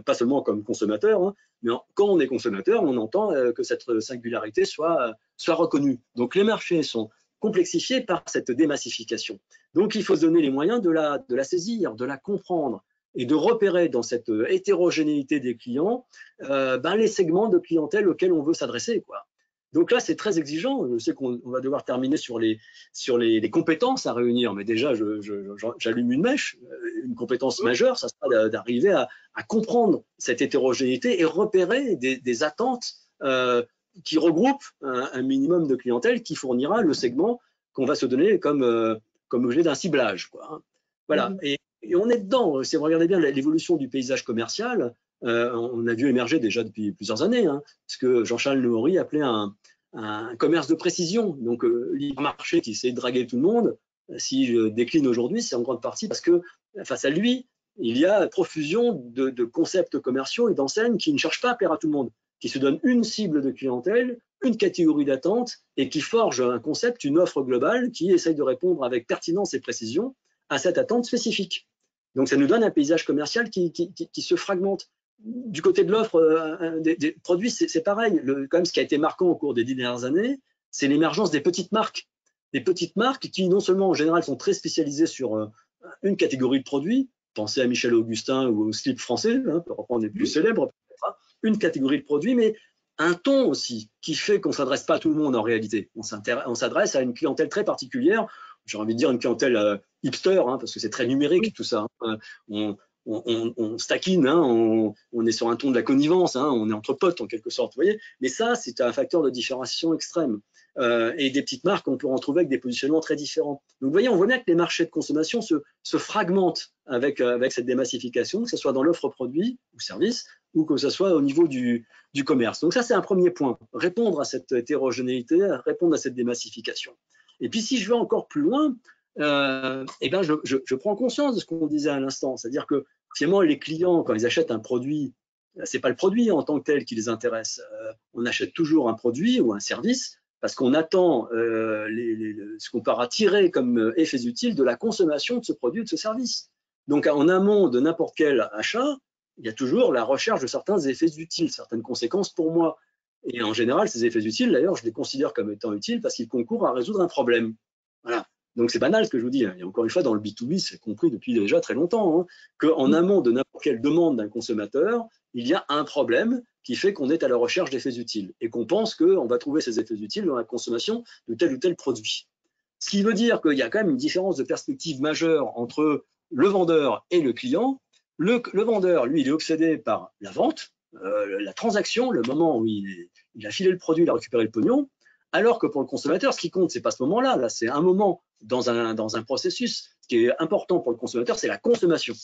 pas seulement comme consommateurs, hein, mais quand on est consommateur, on entend que cette singularité soit reconnue. Donc les marchés sont complexifiés par cette démassification. Donc il faut se donner les moyens de la saisir, de la comprendre et de repérer dans cette hétérogénéité des clients les segments de clientèle auxquels on veut s'adresser, quoi. Donc là, c'est très exigeant. Je sais qu'on va devoir terminer sur les compétences à réunir, mais déjà, j'allume une mèche. Une compétence majeure, ça sera d'arriver à comprendre cette hétérogénéité et repérer des attentes qui regroupent un minimum de clientèle qui fournira le segment qu'on va se donner comme objet d'un ciblage, quoi. Voilà. Et on est dedans. Si vous regardez bien l'évolution du paysage commercial, on a vu émerger déjà depuis plusieurs années, hein, ce que Jean-Charles Nouri appelait un commerce de précision. Donc, libre marché qui essaie de draguer tout le monde, si je décline aujourd'hui, c'est en grande partie parce que face à lui, il y a profusion de concepts commerciaux et d'enseignes qui ne cherchent pas à plaire à tout le monde, qui se donnent une cible de clientèle, une catégorie d'attente et qui forgent un concept, une offre globale qui essaye de répondre avec pertinence et précision à cette attente spécifique. Donc, ça nous donne un paysage commercial qui se fragmente. Du côté de l'offre des produits, c'est pareil. Quand même, ce qui a été marquant au cours des 10 dernières années, c'est l'émergence des petites marques. Des petites marques qui, non seulement en général, sont très spécialisées sur une catégorie de produits. Pensez à Michel Augustin ou au slip français, hein, pour reprendre les plus célèbres, une catégorie de produits, mais un ton aussi qui fait qu'on ne s'adresse pas à tout le monde en réalité. On s'adresse à une clientèle très particulière. J'ai envie de dire une clientèle hipster, hein, parce que c'est très numérique tout ça. Hein. On stackine, hein, on est sur un ton de la connivence, hein, on est entre potes en quelque sorte, vous voyez. Mais ça, c'est un facteur de différenciation extrême. Et des petites marques, on peut en trouver avec des positionnements très différents. Donc, vous voyez, on voit bien que les marchés de consommation se fragmentent avec cette démassification, que ce soit dans l'offre produit ou service, ou que ce soit au niveau du commerce. Donc ça, c'est un premier point. Répondre à cette hétérogénéité, répondre à cette démassification. Et puis, si je vais encore plus loin, eh ben, je prends conscience de ce qu'on disait à l'instant. C'est-à-dire que, finalement, les clients, quand ils achètent un produit, c'est pas le produit en tant que tel qui les intéresse. On achète toujours un produit ou un service parce qu'on attend ce qu'on pourra tirer comme effets utiles de la consommation de ce produit ou de ce service. Donc, en amont de n'importe quel achat, il y a toujours la recherche de certains effets utiles, certaines conséquences pour moi. Et en général, ces effets utiles, d'ailleurs, je les considère comme étant utiles parce qu'ils concourent à résoudre un problème. Voilà. Donc, c'est banal ce que je vous dis. Et encore une fois, dans le B2B, c'est compris depuis déjà très longtemps, hein, qu'en amont de n'importe quelle demande d'un consommateur, il y a un problème qui fait qu'on est à la recherche d'effets utiles et qu'on pense qu'on va trouver ces effets utiles dans la consommation de tel ou tel produit. Ce qui veut dire qu'il y a quand même une différence de perspective majeure entre le vendeur et le client. Le vendeur, lui, il est obsédé par la vente, la transaction, le moment où il a filé le produit, il a récupéré le pognon, Alors que pour le consommateur, ce qui compte, c'est pas ce moment-là. Là, c'est un moment dans un processus. Ce qui est important pour le consommateur, c'est la consommation.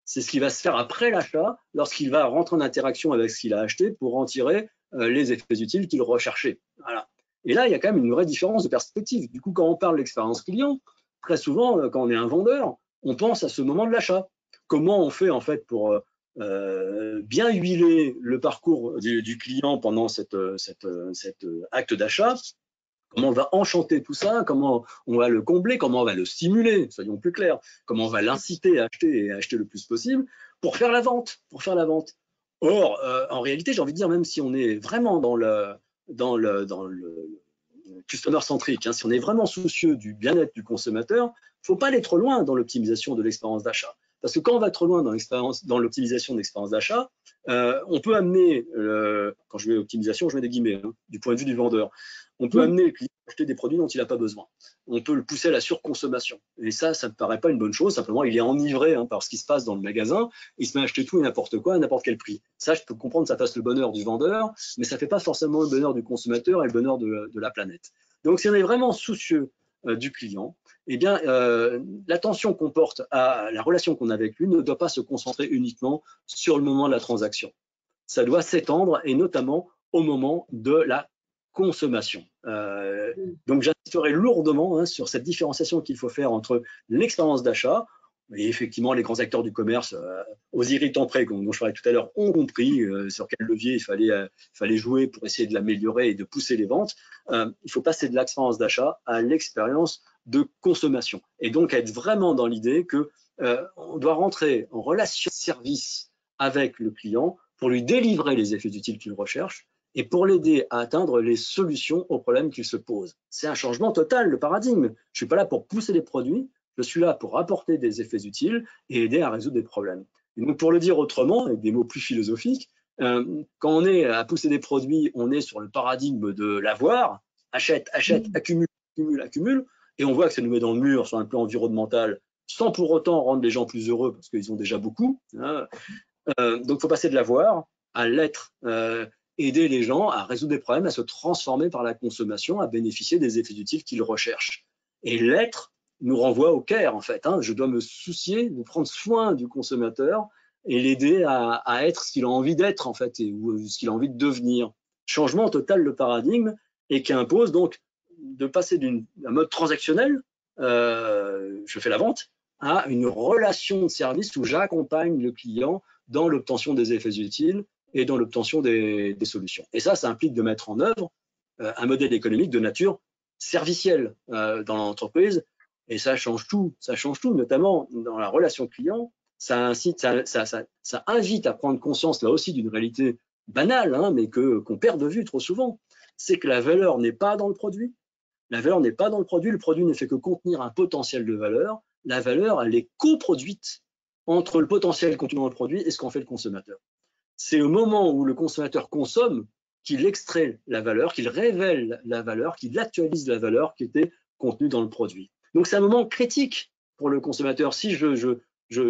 C'est ce qui va se faire après l'achat, lorsqu'il va rentrer en interaction avec ce qu'il a acheté pour en tirer les effets utiles qu'il recherchait. Voilà. Et là, il y a quand même une vraie différence de perspective. Du coup, quand on parle d'expérience client, très souvent, quand on est un vendeur, on pense à ce moment de l'achat. Comment on fait en fait pour bien huiler le parcours du client pendant cet acte d'achat? Comment on va enchanter tout ça? Comment on va le combler? Comment on va le stimuler? Soyons plus clairs. Comment on va l'inciter à acheter et à acheter le plus possible pour faire la vente? Or, en réalité, j'ai envie de dire, même si on est vraiment dans le customer centrique, hein, si on est vraiment soucieux du bien-être du consommateur, il ne faut pas aller trop loin dans l'optimisation de l'expérience d'achat. Parce que quand on va trop loin dans l'optimisation de l'expérience d'achat, on peut amener, quand je mets optimisation, je mets des guillemets, hein, du point de vue du vendeur, on peut amener le client à acheter des produits dont il n'a pas besoin. On peut le pousser à la surconsommation. Et ça ne me paraît pas une bonne chose. Simplement, il est enivré par ce qui se passe dans le magasin. Il se met à acheter tout et n'importe quoi à n'importe quel prix. Ça, je peux comprendre que ça fasse le bonheur du vendeur, mais ça ne fait pas forcément le bonheur du consommateur et le bonheur de la planète. Donc, si on est vraiment soucieux du client, eh bien, l'attention qu'on porte à la relation qu'on a avec lui ne doit pas se concentrer uniquement sur le moment de la transaction. Ça doit s'étendre, et notamment au moment de la consommation. Donc, j'insisterai lourdement sur cette différenciation qu'il faut faire entre l'expérience d'achat, et effectivement, les grands acteurs du commerce, aux irritants près dont je parlais tout à l'heure, ont compris sur quel levier il fallait jouer pour essayer de l'améliorer et de pousser les ventes. Il faut passer de l'expérience d'achat à l'expérience de consommation. Et donc, être vraiment dans l'idée qu'on doit rentrer en relation service avec le client pour lui délivrer les effets utiles qu'il recherche et pour l'aider à atteindre les solutions aux problèmes qu'il se pose. C'est un changement total, le paradigme. Je ne suis pas là pour pousser les produits, je suis là pour apporter des effets utiles et aider à résoudre des problèmes. Et donc, pour le dire autrement, avec des mots plus philosophiques, quand on est à pousser des produits, on est sur le paradigme de l'avoir, achète, accumule, accumule, et on voit que ça nous met dans le mur sur un plan environnemental, sans pour autant rendre les gens plus heureux, parce qu'ils ont déjà beaucoup. Hein. Donc, il faut passer de l'avoir à l'être, aider les gens à résoudre des problèmes, à se transformer par la consommation, à bénéficier des effets utiles qu'ils recherchent. Et l'être nous renvoie au care, en fait. Hein. Je dois me soucier de prendre soin du consommateur et l'aider à être ce qu'il a envie d'être, en fait, ou ce qu'il a envie de devenir. Changement total de paradigme, et qui impose donc de passer d'un mode transactionnel, je fais la vente, à une relation de service où j'accompagne le client dans l'obtention des effets utiles et dans l'obtention des solutions. Et ça implique de mettre en œuvre un modèle économique de nature servicielle dans l'entreprise, et ça change tout, notamment dans la relation client. Ça invite à prendre conscience là aussi d'une réalité banale, hein, mais qu'on perd de vue trop souvent. C'est que la valeur n'est pas dans le produit. La valeur n'est pas dans le produit ne fait que contenir un potentiel de valeur. La valeur, elle est coproduite entre le potentiel contenu dans le produit et ce qu'en fait le consommateur. C'est au moment où le consommateur consomme qu'il extrait la valeur, qu'il révèle la valeur, qu'il actualise la valeur qui était contenue dans le produit. Donc c'est un moment critique pour le consommateur. Si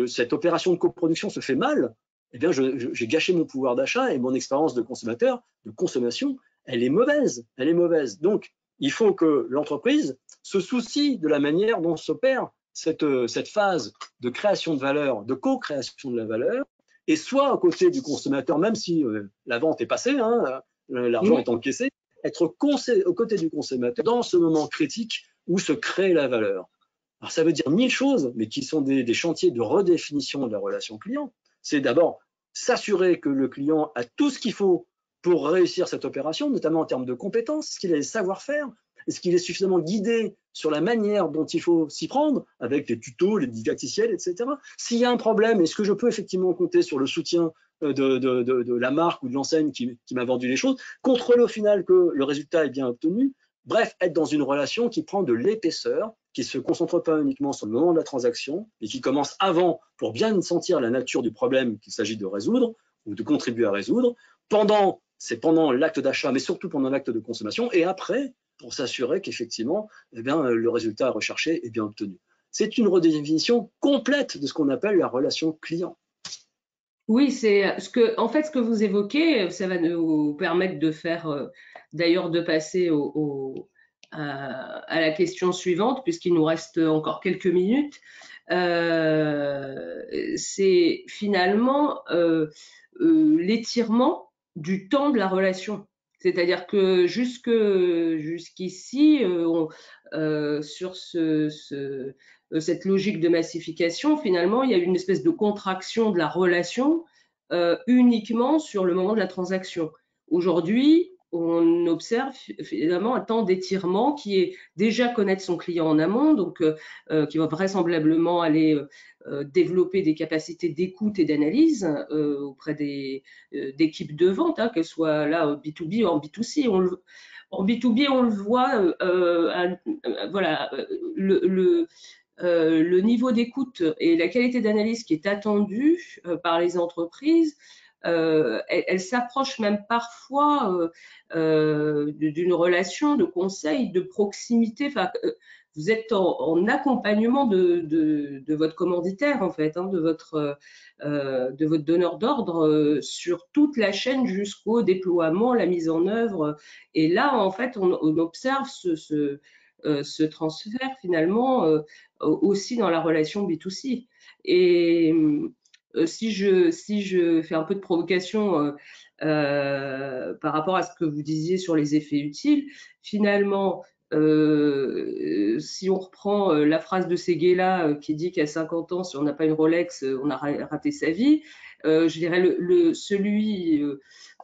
cette opération de coproduction se fait mal, eh bien j'ai gâché mon pouvoir d'achat et mon expérience de consommateur, de consommation, elle est mauvaise. Donc il faut que l'entreprise se soucie de la manière dont s'opère cette phase de création de valeur, de co-création de la valeur, et soit aux côtés du consommateur, même si la vente est passée, hein, l'argent est encaissé, être aux côtés du consommateur dans ce moment critique où se crée la valeur. Alors ça veut dire 1000 choses, mais qui sont des chantiers de redéfinition de la relation client. C'est d'abord s'assurer que le client a tout ce qu'il faut pour réussir cette opération, notamment en termes de compétences, est-ce qu'il a les savoir-faire, est-ce qu'il est suffisamment guidé sur la manière dont il faut s'y prendre, avec les tutos, les didacticiels, etc. S'il y a un problème, est-ce que je peux effectivement compter sur le soutien de la marque ou de l'enseigne qui m'a vendu les choses, contrôler au final que le résultat est bien obtenu. Bref, être dans une relation qui prend de l'épaisseur, qui ne se concentre pas uniquement sur le moment de la transaction, mais qui commence avant pour bien sentir la nature du problème qu'il s'agit de résoudre ou de contribuer à résoudre, c'est pendant l'acte d'achat, mais surtout pendant l'acte de consommation, et après, pour s'assurer qu'effectivement, le résultat recherché est bien obtenu. C'est une redéfinition complète de ce qu'on appelle la relation client. Oui, c'est ce que vous évoquez, ça va nous permettre de faire d'ailleurs de passer à la question suivante, puisqu'il nous reste encore quelques minutes. C'est finalement l'étirement du temps de la relation. C'est-à-dire que jusqu'ici, sur cette logique de massification, finalement, il y a eu une espèce de contraction de la relation uniquement sur le moment de la transaction. Aujourd'hui, on observe finalement un temps d'étirement qui est déjà connaître son client en amont, donc qui va vraisemblablement aller développer des capacités d'écoute et d'analyse auprès d'équipes de vente, hein, qu'elles soient là B2B ou en B2C. En B2B, on le voit, voilà, le niveau d'écoute et la qualité d'analyse qui est attendue par les entreprises, elle s'approche même parfois d'une relation de conseil, de proximité. Enfin, vous êtes en accompagnement de votre commanditaire, en fait, hein, de votre donneur d'ordre sur toute la chaîne jusqu'au déploiement, la mise en œuvre. Et là, en fait, on observe ce transfert finalement aussi dans la relation B2C. Et si je fais un peu de provocation par rapport à ce que vous disiez sur les effets utiles, finalement, si on reprend la phrase de Séguéla qui dit qu'à 50 ans, si on n'a pas une Rolex, on a raté sa vie, je dirais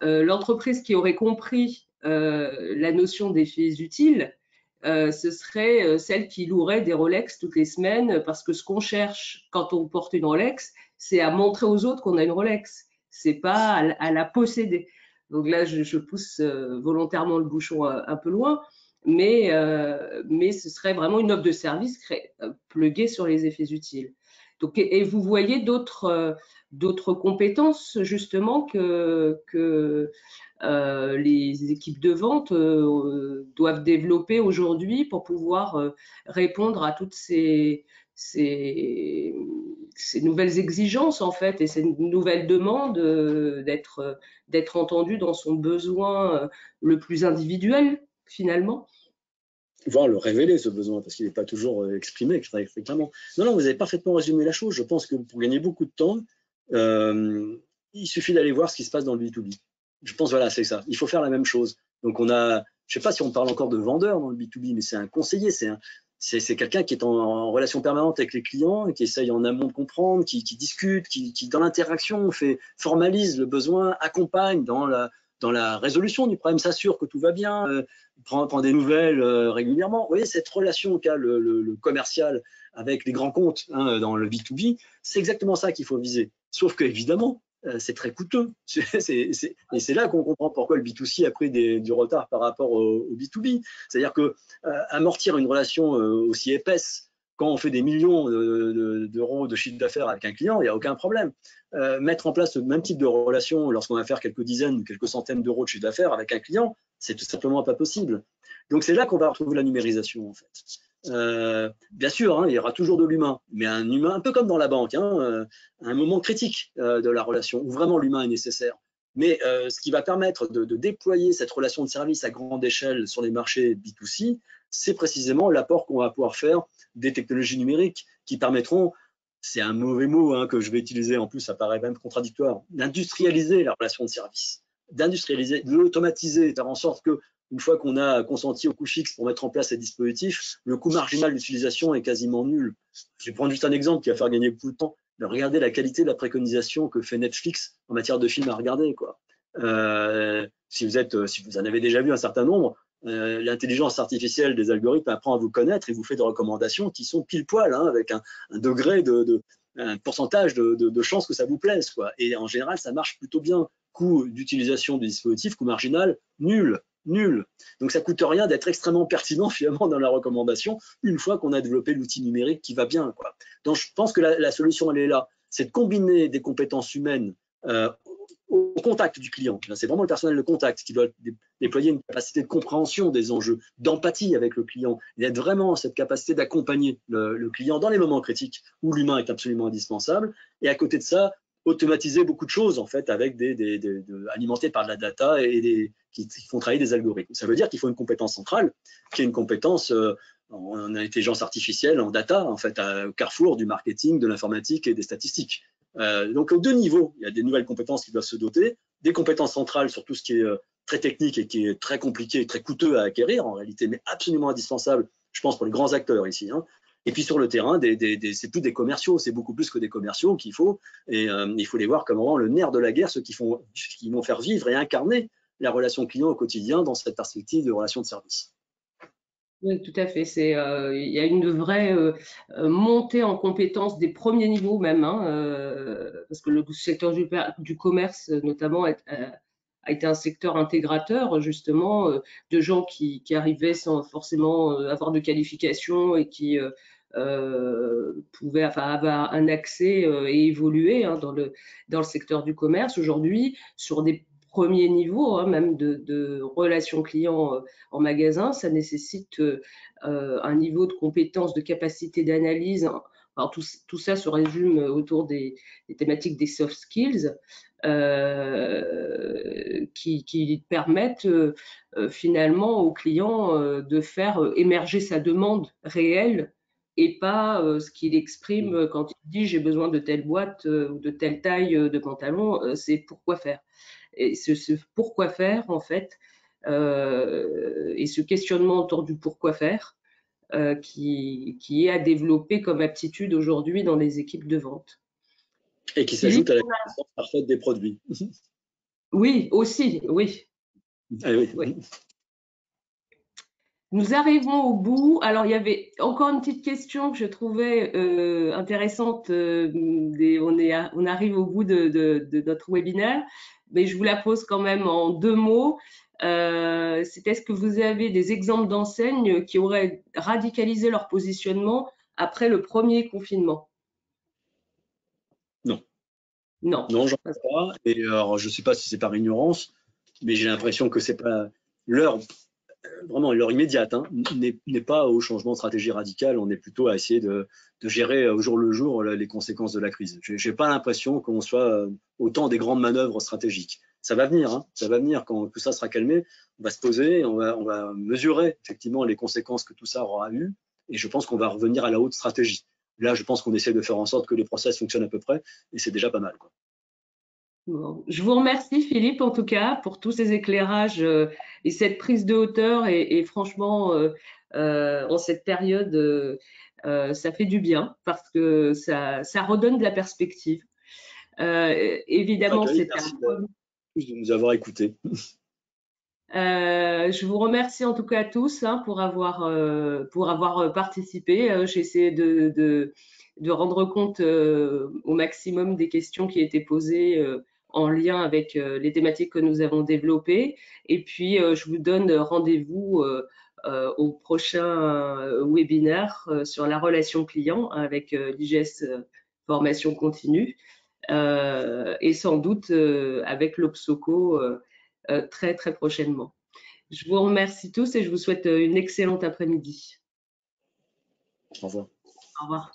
l'entreprise qui aurait compris la notion d'effets utiles, ce serait celle qui louerait des Rolex toutes les semaines, parce que ce qu'on cherche quand on porte une Rolex, c'est à montrer aux autres qu'on a une Rolex, c'est pas à la posséder. Donc là, je pousse volontairement le bouchon un peu loin, mais ce serait vraiment une offre de service pluguée sur les effets utiles. Donc, et vous voyez d'autres compétences justement que les équipes de vente doivent développer aujourd'hui pour pouvoir répondre à toutes ces nouvelles exigences en fait et ces nouvelles demandes d'être entendu dans son besoin le plus individuel finalement. Voire le révéler, ce besoin, parce qu'il n'est pas toujours exprimé très clairement. Non, vous avez parfaitement résumé la chose. Je pense que pour gagner beaucoup de temps, il suffit d'aller voir ce qui se passe dans le B2B. Je pense, voilà, c'est ça. Il faut faire la même chose. Donc, je ne sais pas si on parle encore de vendeur dans le B2B, mais c'est un conseiller, c'est quelqu'un qui est en relation permanente avec les clients et qui essaye en amont de comprendre, qui discute, qui dans l'interaction formalise le besoin, accompagne dans la résolution du problème, s'assure que tout va bien, prend des nouvelles régulièrement. Vous voyez, cette relation qu'a le commercial avec les grands comptes hein, dans le B2B, c'est exactement ça qu'il faut viser. Sauf qu'évidemment, c'est très coûteux. Et c'est là qu'on comprend pourquoi le B2C a pris du retard par rapport au B2B. C'est-à-dire que amortir une relation aussi épaisse quand on fait des millions d'euros de chiffre d'affaires avec un client, il n'y a aucun problème. Mettre en place le même type de relation lorsqu'on va faire quelques dizaines ou quelques centaines d'euros de chiffre d'affaires avec un client, c'est tout simplement pas possible. Donc c'est là qu'on va retrouver la numérisation en fait. Bien sûr, hein, il y aura toujours de l'humain, mais un humain, un peu comme dans la banque, hein, un moment critique de la relation où vraiment l'humain est nécessaire. Mais ce qui va permettre de déployer cette relation de service à grande échelle sur les marchés B2C, c'est précisément l'apport qu'on va pouvoir faire des technologies numériques qui permettront, c'est un mauvais mot hein, que je vais utiliser, en plus ça paraît même contradictoire, d'industrialiser la relation de service, d'industrialiser, de l'automatiser, faire en sorte que une fois qu'on a consenti au coût fixe pour mettre en place ces dispositifs, le coût marginal d'utilisation est quasiment nul. Je vais prendre juste un exemple qui va faire gagner beaucoup de temps. Regardez la qualité de la préconisation que fait Netflix en matière de films à regarder. Quoi. Si vous en avez déjà vu un certain nombre, l'intelligence artificielle des algorithmes apprend à vous connaître et vous fait des recommandations qui sont pile poil, hein, avec un degré un pourcentage de chances que ça vous plaise. Quoi. Et en général, ça marche plutôt bien. Coût d'utilisation du dispositif, coût marginal, nul. Donc ça coûte rien d'être extrêmement pertinent finalement dans la recommandation une fois qu'on a développé l'outil numérique qui va bien. Quoi. Donc je pense que la solution elle est là, c'est de combiner des compétences humaines au contact du client. C'est vraiment le personnel de contact qui doit déployer une capacité de compréhension des enjeux, d'empathie avec le client, et être vraiment cette capacité d'accompagner le client dans les moments critiques où l'humain est absolument indispensable. Et à côté de ça, automatiser beaucoup de choses en fait avec alimentés par de la data et qui font travailler des algorithmes. Ça veut dire qu'il faut une compétence centrale, qui est une compétence en intelligence artificielle, en data, en fait, au carrefour du marketing, de l'informatique et des statistiques. Donc, aux deux niveaux, il y a des nouvelles compétences qui doivent se doter, des compétences centrales sur tout ce qui est très technique et qui est très compliqué et très coûteux à acquérir, en réalité, mais absolument indispensable, je pense, pour les grands acteurs ici. Hein. Et puis sur le terrain, c'est plus des commerciaux, c'est beaucoup plus que des commerciaux qu'il faut. Et il faut les voir comme vraiment le nerf de la guerre, ceux qui vont faire vivre et incarner la relation client au quotidien dans cette perspective de relation de service. Oui, tout à fait. Il y a une vraie montée en compétences des premiers niveaux même, hein, parce que le secteur du commerce, notamment, a été un secteur intégrateur, justement, de gens qui arrivaient sans forcément avoir de qualification et qui pouvaient avoir un accès et évoluer hein, dans le secteur du commerce. Aujourd'hui, sur des premiers niveaux, hein, même de relations clients en magasin, ça nécessite un niveau de compétence, de capacité d'analyse. Alors tout ça se résume autour des thématiques des soft skills qui permettent finalement aux clients de faire émerger sa demande réelle et pas ce qu'il exprime quand il dit j'ai besoin de telle boîte ou de telle taille de pantalon, c'est pourquoi faire. Et ce pourquoi faire, en fait, et ce questionnement autour du pourquoi faire, qui est à développer comme aptitude aujourd'hui dans les équipes de vente. Et qui s'ajoute à la connaissance parfaite des produits. Oui, aussi, oui. Ah, oui. Oui. Nous arrivons au bout. Alors, il y avait encore une petite question que je trouvais intéressante. On arrive au bout de notre webinaire, mais je vous la pose quand même en 2 mots. C'est est-ce que vous avez des exemples d'enseignes qui auraient radicalisé leur positionnement après le premier confinement? Non. Non. Non, j'en sais pas. Et alors, je ne sais pas si c'est par ignorance, mais j'ai l'impression que c'est pas vraiment l'heure immédiate hein, n'est pas au changement de stratégie radicale. On est plutôt à essayer de gérer au jour le jour les conséquences de la crise. J'ai pas l'impression qu'on soit autant des grandes manœuvres stratégiques. Ça va venir, hein, ça va venir quand tout ça sera calmé. On va se poser, on va mesurer effectivement les conséquences que tout ça aura eu, et je pense qu'on va revenir à la haute stratégie. Là, je pense qu'on essaie de faire en sorte que les process fonctionnent à peu près, et c'est déjà pas mal, quoi. Bon. Je vous remercie Philippe en tout cas pour tous ces éclairages et cette prise de hauteur et franchement en cette période ça fait du bien parce que ça redonne de la perspective. Évidemment c'est Merci de nous avoir écoutés. je vous remercie en tout cas à tous hein, pour avoir participé. J'ai essayé de rendre compte au maximum des questions qui étaient posées en lien avec les thématiques que nous avons développées. Et puis, je vous donne rendez-vous au prochain webinaire sur la relation client avec l'IGS Formation Continue et sans doute avec l'Obsoco très, très prochainement. Je vous remercie tous et je vous souhaite une excellente après-midi. Au revoir. Au revoir.